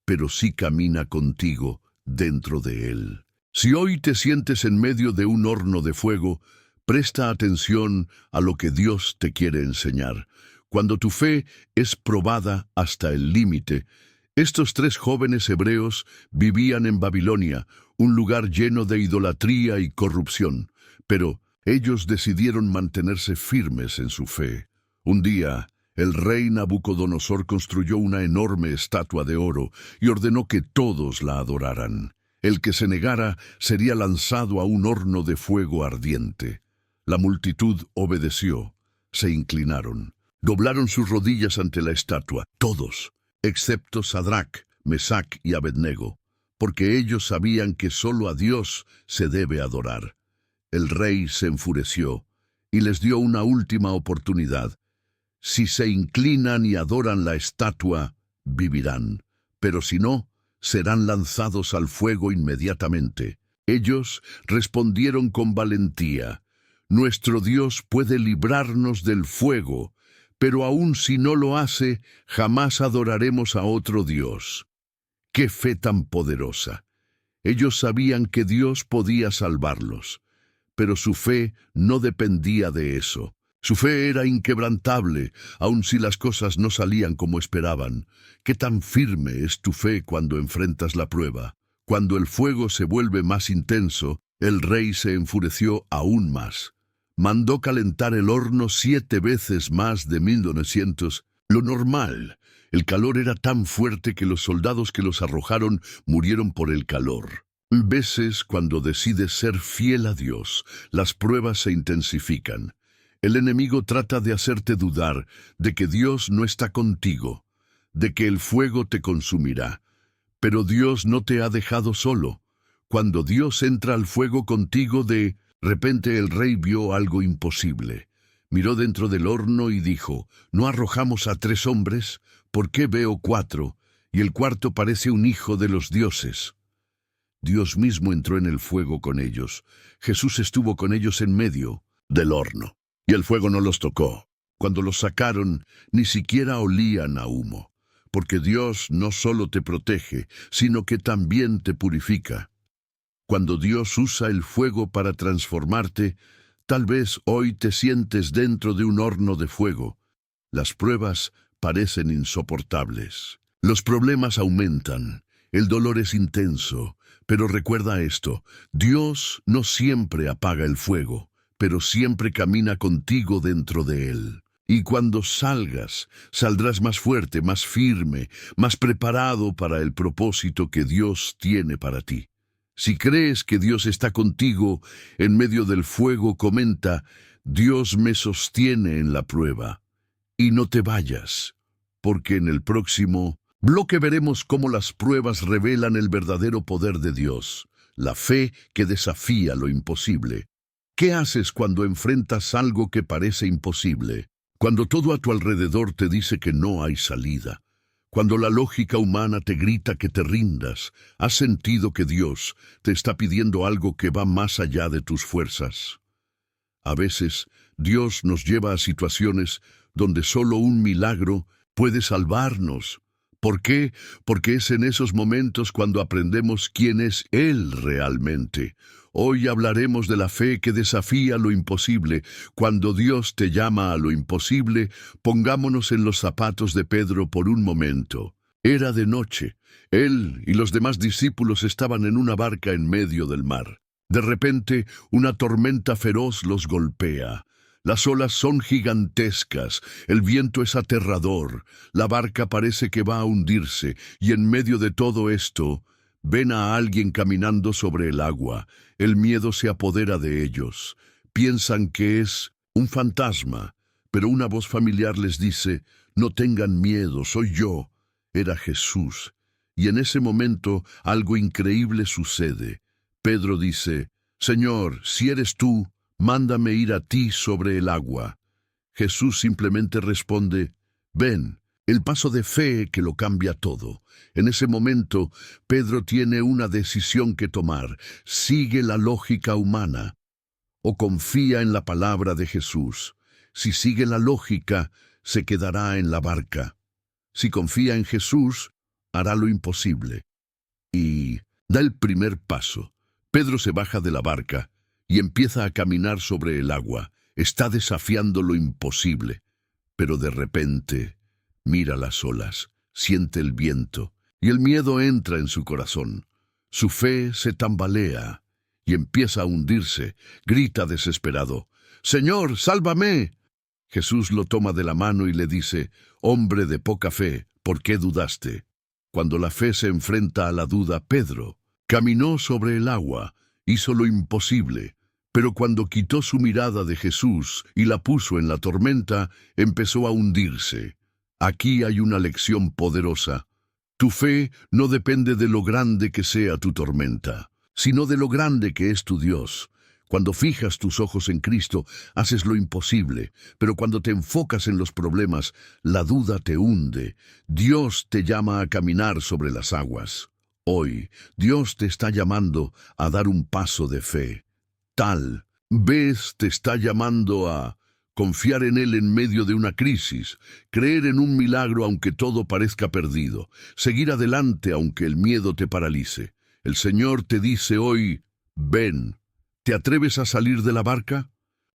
pero sí camina contigo dentro de él. Si hoy te sientes en medio de un horno de fuego, presta atención a lo que Dios te quiere enseñar. Cuando tu fe es probada hasta el límite, estos tres jóvenes hebreos vivían en Babilonia, un lugar lleno de idolatría y corrupción, pero ellos decidieron mantenerse firmes en su fe. Un día, el rey Nabucodonosor construyó una enorme estatua de oro y ordenó que todos la adoraran. El que se negara sería lanzado a un horno de fuego ardiente. La multitud obedeció, se inclinaron, doblaron sus rodillas ante la estatua, todos, excepto Sadrac, Mesac y Abednego, porque ellos sabían que solo a Dios se debe adorar. El rey se enfureció y les dio una última oportunidad. Si se inclinan y adoran la estatua, vivirán. pero si no, serán lanzados al fuego inmediatamente. Ellos respondieron con valentía: nuestro Dios puede librarnos del fuego, pero aun si no lo hace, jamás adoraremos a otro Dios. ¡Qué fe tan poderosa! Ellos sabían que Dios podía salvarlos, pero su fe no dependía de eso. Su fe era inquebrantable, aun si las cosas no salían como esperaban. ¿Qué tan firme es tu fe cuando enfrentas la prueba? Cuando el fuego se vuelve más intenso, el rey se enfureció aún más. Mandó calentar el horno 7 veces más de 1900, lo normal. El calor era tan fuerte que los soldados que los arrojaron murieron por el calor. Veces, cuando decides ser fiel a Dios, las pruebas se intensifican. El enemigo trata de hacerte dudar de que Dios no está contigo, de que el fuego te consumirá. Pero Dios no te ha dejado solo. Cuando Dios entra al fuego contigo, de repente el rey vio algo imposible. Miró dentro del horno y dijo: ¿no arrojamos a 3 hombres? ¿Por qué veo 4? Y el cuarto parece un hijo de los dioses. Dios mismo entró en el fuego con ellos. Jesús estuvo con ellos en medio del horno, y el fuego no los tocó. Cuando los sacaron, ni siquiera olían a humo, porque Dios no solo te protege, sino que también te purifica. Cuando Dios usa el fuego para transformarte, tal vez hoy te sientes dentro de un horno de fuego. Las pruebas parecen insoportables. Los problemas aumentan. El dolor es intenso. Pero recuerda esto: Dios no siempre apaga el fuego, pero siempre camina contigo dentro de él. Y cuando salgas, saldrás más fuerte, más firme, más preparado para el propósito que Dios tiene para ti. Si crees que Dios está contigo en medio del fuego, comenta: Dios me sostiene en la prueba. Y no te vayas, porque en el próximo bloque veremos cómo las pruebas revelan el verdadero poder de Dios, la fe que desafía lo imposible. ¿Qué haces cuando enfrentas algo que parece imposible? Cuando todo a tu alrededor te dice que no hay salida. Cuando la lógica humana te grita que te rindas, ¿has sentido que Dios te está pidiendo algo que va más allá de tus fuerzas? A veces, Dios nos lleva a situaciones donde solo un milagro puede salvarnos. ¿Por qué? Porque es en esos momentos cuando aprendemos quién es Él realmente. Hoy hablaremos de la fe que desafía lo imposible. Cuando Dios te llama a lo imposible, pongámonos en los zapatos de Pedro por un momento. Era de noche. Él y los demás discípulos estaban en una barca en medio del mar. De repente, una tormenta feroz los golpea. Las olas son gigantescas, el viento es aterrador, la barca parece que va a hundirse, y en medio de todo esto, ven a alguien caminando sobre el agua. El miedo se apodera de ellos. Piensan que es un fantasma, pero una voz familiar les dice: no tengan miedo, soy yo. Era Jesús. Y en ese momento algo increíble sucede. Pedro dice: Señor, si eres tú, mándame ir a ti sobre el agua. Jesús simplemente responde: ven. El paso de fe que lo cambia todo. En ese momento, Pedro tiene una decisión que tomar. Sigue la lógica humana o confía en la palabra de Jesús. Si sigue la lógica, se quedará en la barca. Si confía en Jesús, hará lo imposible. Y da el primer paso. Pedro se baja de la barca y empieza a caminar sobre el agua. Está desafiando lo imposible. Pero de repente, mira las olas, siente el viento, y el miedo entra en su corazón. Su fe se tambalea y empieza a hundirse. Grita desesperado: «¡Señor, sálvame!». Jesús lo toma de la mano y le dice: «Hombre de poca fe, ¿por qué dudaste?». Cuando la fe se enfrenta a la duda, Pedro caminó sobre el agua, hizo lo imposible, pero cuando quitó su mirada de Jesús y la puso en la tormenta, empezó a hundirse. Aquí hay una lección poderosa. Tu fe no depende de lo grande que sea tu tormenta, sino de lo grande que es tu Dios. Cuando fijas tus ojos en Cristo, haces lo imposible, pero cuando te enfocas en los problemas, la duda te hunde. Dios te llama a caminar sobre las aguas. Hoy, Dios te está llamando a dar un paso de fe. Tal vez te está llamando a confiar en Él en medio de una crisis, creer en un milagro aunque todo parezca perdido, seguir adelante aunque el miedo te paralice. El Señor te dice hoy, ven. ¿Te atreves a salir de la barca?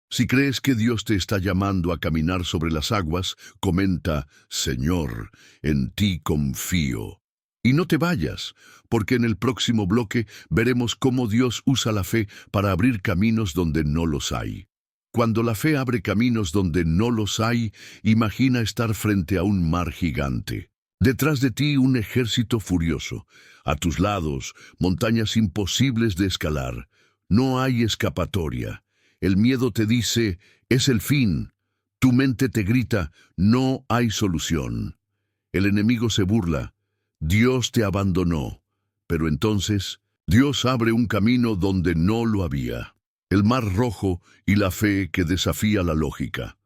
Si crees que Dios te está llamando a caminar sobre las aguas, comenta, Señor, en ti confío. Y no te vayas, porque en el próximo bloque veremos cómo Dios usa la fe para abrir caminos donde no los hay. Cuando la fe abre caminos donde no los hay, imagina estar frente a un mar gigante. Detrás de ti un ejército furioso. A tus lados, montañas imposibles de escalar. No hay escapatoria. El miedo te dice, es el fin. Tu mente te grita, no hay solución. El enemigo se burla, Dios te abandonó. Pero entonces, Dios abre un camino donde no lo había. El mar rojo y la fe que desafía la lógica.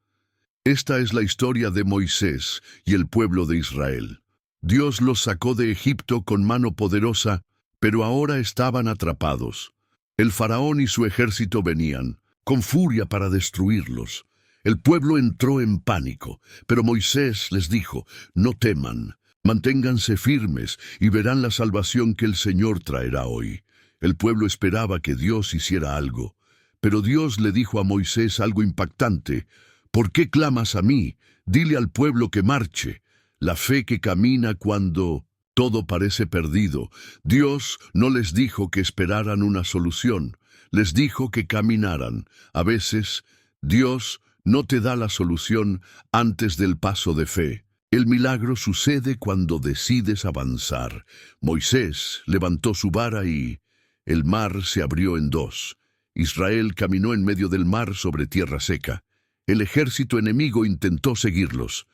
Esta es la historia de Moisés y el pueblo de Israel. Dios los sacó de Egipto con mano poderosa, pero ahora estaban atrapados. El faraón y su ejército venían, con furia para destruirlos. El pueblo entró en pánico, pero Moisés les dijo, no teman, manténganse firmes y verán la salvación que el Señor traerá hoy. El pueblo esperaba que Dios hiciera algo, pero Dios le dijo a Moisés algo impactante. ¿Por qué clamas a mí? Dile al pueblo que marche. La fe que camina cuando todo parece perdido. Dios no les dijo que esperaran una solución, les dijo que caminaran. A veces, Dios no te da la solución antes del paso de fe. El milagro sucede cuando decides avanzar. Moisés levantó su vara y el mar se abrió en dos. Israel caminó en medio del mar sobre tierra seca. El ejército enemigo intentó seguirlos,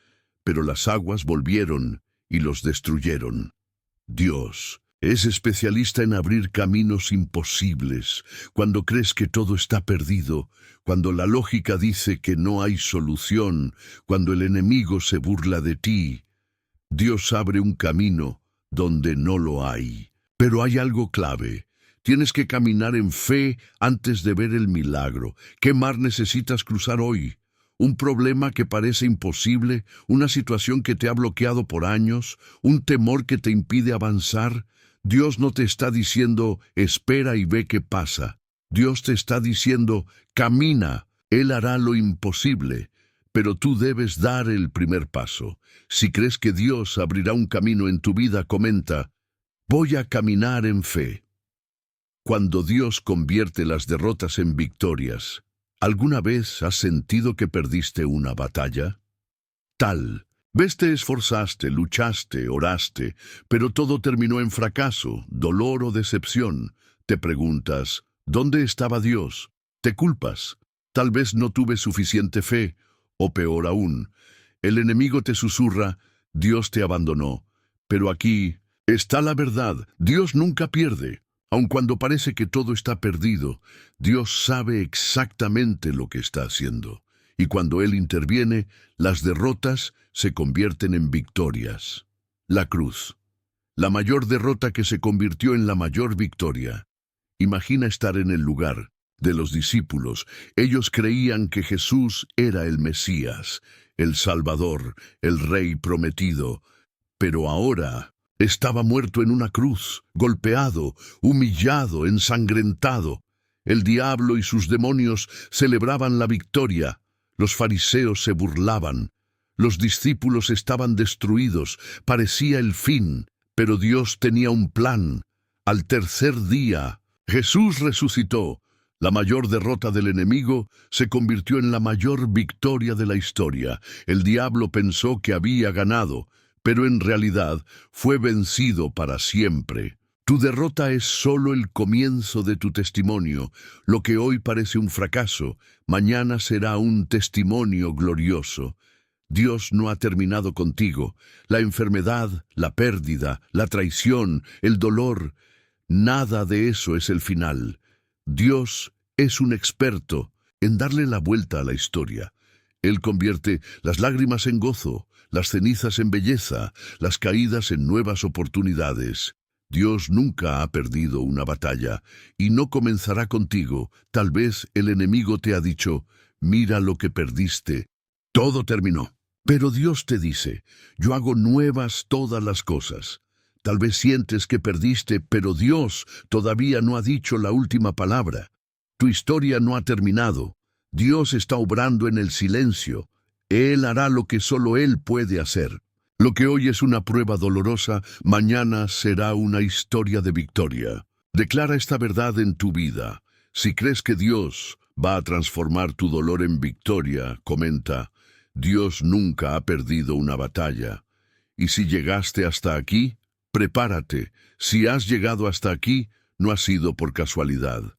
pero las aguas volvieron y los destruyeron. Dios es especialista en abrir caminos imposibles, cuando crees que todo está perdido, cuando la lógica dice que no hay solución, cuando el enemigo se burla de ti. Dios abre un camino donde no lo hay. Pero hay algo clave. Tienes que caminar en fe antes de ver el milagro. ¿Qué mar necesitas cruzar hoy? ¿Un problema que parece imposible? ¿Una situación que te ha bloqueado por años? ¿Un temor que te impide avanzar? Dios no te está diciendo, espera y ve qué pasa. Dios te está diciendo, camina. Él hará lo imposible, pero tú debes dar el primer paso. Si crees que Dios abrirá un camino en tu vida, comenta, voy a caminar en fe. Cuando Dios convierte las derrotas en victorias, ¿alguna vez has sentido que perdiste una batalla? Tal vez te esforzaste, luchaste, oraste, pero todo terminó en fracaso, dolor o decepción. Te preguntas, ¿dónde estaba Dios? Te culpas. Tal vez no tuve suficiente fe, o peor aún, el enemigo te susurra, Dios te abandonó. Pero aquí está la verdad, Dios nunca pierde. Aun cuando parece que todo está perdido, Dios sabe exactamente lo que está haciendo. Y cuando Él interviene, las derrotas se convierten en victorias. La cruz, la mayor derrota que se convirtió en la mayor victoria. Imagina estar en el lugar de los discípulos. Ellos creían que Jesús era el Mesías, el Salvador, el Rey prometido. Pero ahora estaba muerto en una cruz, golpeado, humillado, ensangrentado. El diablo y sus demonios celebraban la victoria. Los fariseos se burlaban. Los discípulos estaban destruidos. Parecía el fin, pero Dios tenía un plan. Al tercer día, Jesús resucitó. La mayor derrota del enemigo se convirtió en la mayor victoria de la historia. El diablo pensó que había ganado, pero en realidad fue vencido para siempre. Tu derrota es solo el comienzo de tu testimonio. Lo que hoy parece un fracaso, mañana será un testimonio glorioso. Dios no ha terminado contigo. La enfermedad, la pérdida, la traición, el dolor, nada de eso es el final. Dios es un experto en darle la vuelta a la historia. Él convierte las lágrimas en gozo, las cenizas en belleza, las caídas en nuevas oportunidades. Dios nunca ha perdido una batalla y no comenzará contigo. Tal vez el enemigo te ha dicho, mira lo que perdiste. Todo terminó. Pero Dios te dice, yo hago nuevas todas las cosas. Tal vez sientes que perdiste, pero Dios todavía no ha dicho la última palabra. Tu historia no ha terminado. Dios está obrando en el silencio. Él hará lo que solo Él puede hacer. Lo que hoy es una prueba dolorosa, mañana será una historia de victoria. Declara esta verdad en tu vida. Si crees que Dios va a transformar tu dolor en victoria, comenta, Dios nunca ha perdido una batalla. Y si llegaste hasta aquí, prepárate. Si has llegado hasta aquí, no ha sido por casualidad.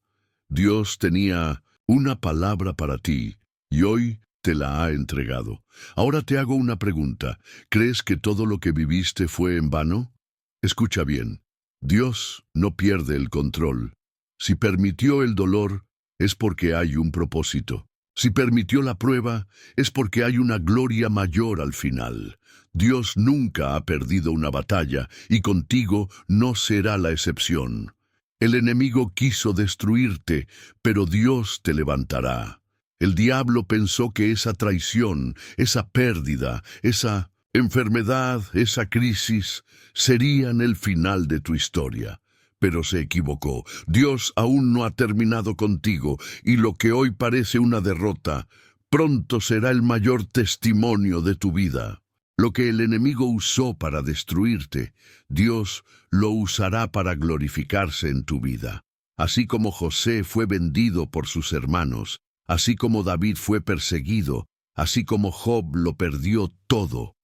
Dios tenía una palabra para ti y hoy te la ha entregado. Ahora te hago una pregunta. ¿Crees que todo lo que viviste fue en vano? Escucha bien. Dios no pierde el control. Si permitió el dolor, es porque hay un propósito. Si permitió la prueba, es porque hay una gloria mayor al final. Dios nunca ha perdido una batalla y contigo no será la excepción. El enemigo quiso destruirte, pero Dios te levantará. El diablo pensó que esa traición, esa pérdida, esa enfermedad, esa crisis, serían el final de tu historia. Pero se equivocó. Dios aún no ha terminado contigo, y lo que hoy parece una derrota, pronto será el mayor testimonio de tu vida. Lo que el enemigo usó para destruirte, Dios lo usará para glorificarse en tu vida. Así como José fue vendido por sus hermanos, así como David fue perseguido, así como Job lo perdió todo,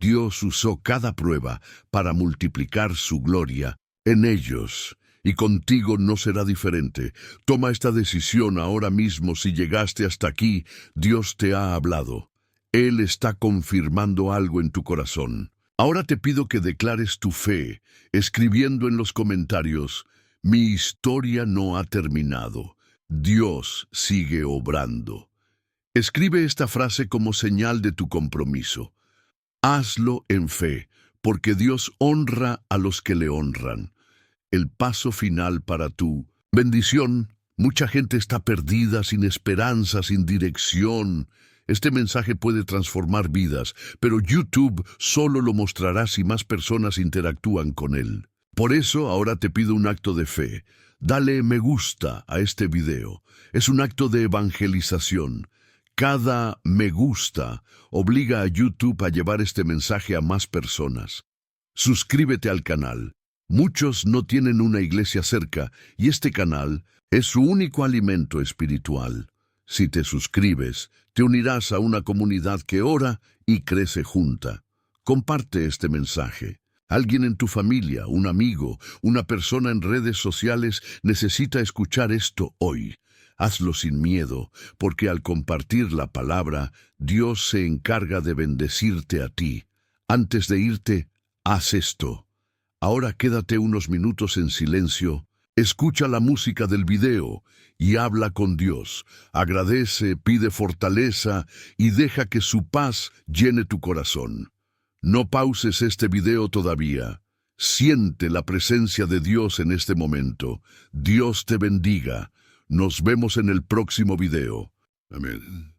Dios usó cada prueba para multiplicar su gloria en ellos. Y contigo no será diferente. Toma esta decisión ahora mismo. Si llegaste hasta aquí, Dios te ha hablado. Él está confirmando algo en tu corazón. Ahora te pido que declares tu fe, escribiendo en los comentarios, mi historia no ha terminado. Dios sigue obrando. Escribe esta frase como señal de tu compromiso. Hazlo en fe, porque Dios honra a los que le honran. El paso final para tu bendición. Mucha gente está perdida, sin esperanza, sin dirección. Este mensaje puede transformar vidas, pero YouTube solo lo mostrará si más personas interactúan con él. Por eso ahora te pido un acto de fe. Dale me gusta a este video. Es un acto de evangelización. Cada me gusta obliga a YouTube a llevar este mensaje a más personas. Suscríbete al canal. Muchos no tienen una iglesia cerca y este canal es su único alimento espiritual. Si te suscribes, te unirás a una comunidad que ora y crece junta. Comparte este mensaje. Alguien en tu familia, un amigo, una persona en redes sociales necesita escuchar esto hoy. Hazlo sin miedo, porque al compartir la palabra, Dios se encarga de bendecirte a ti. Antes de irte, haz esto. Ahora quédate unos minutos en silencio, escucha la música del video y habla con Dios. Agradece, pide fortaleza y deja que su paz llene tu corazón. No pauses este video todavía. Siente la presencia de Dios en este momento. Dios te bendiga. Nos vemos en el próximo video. Amén.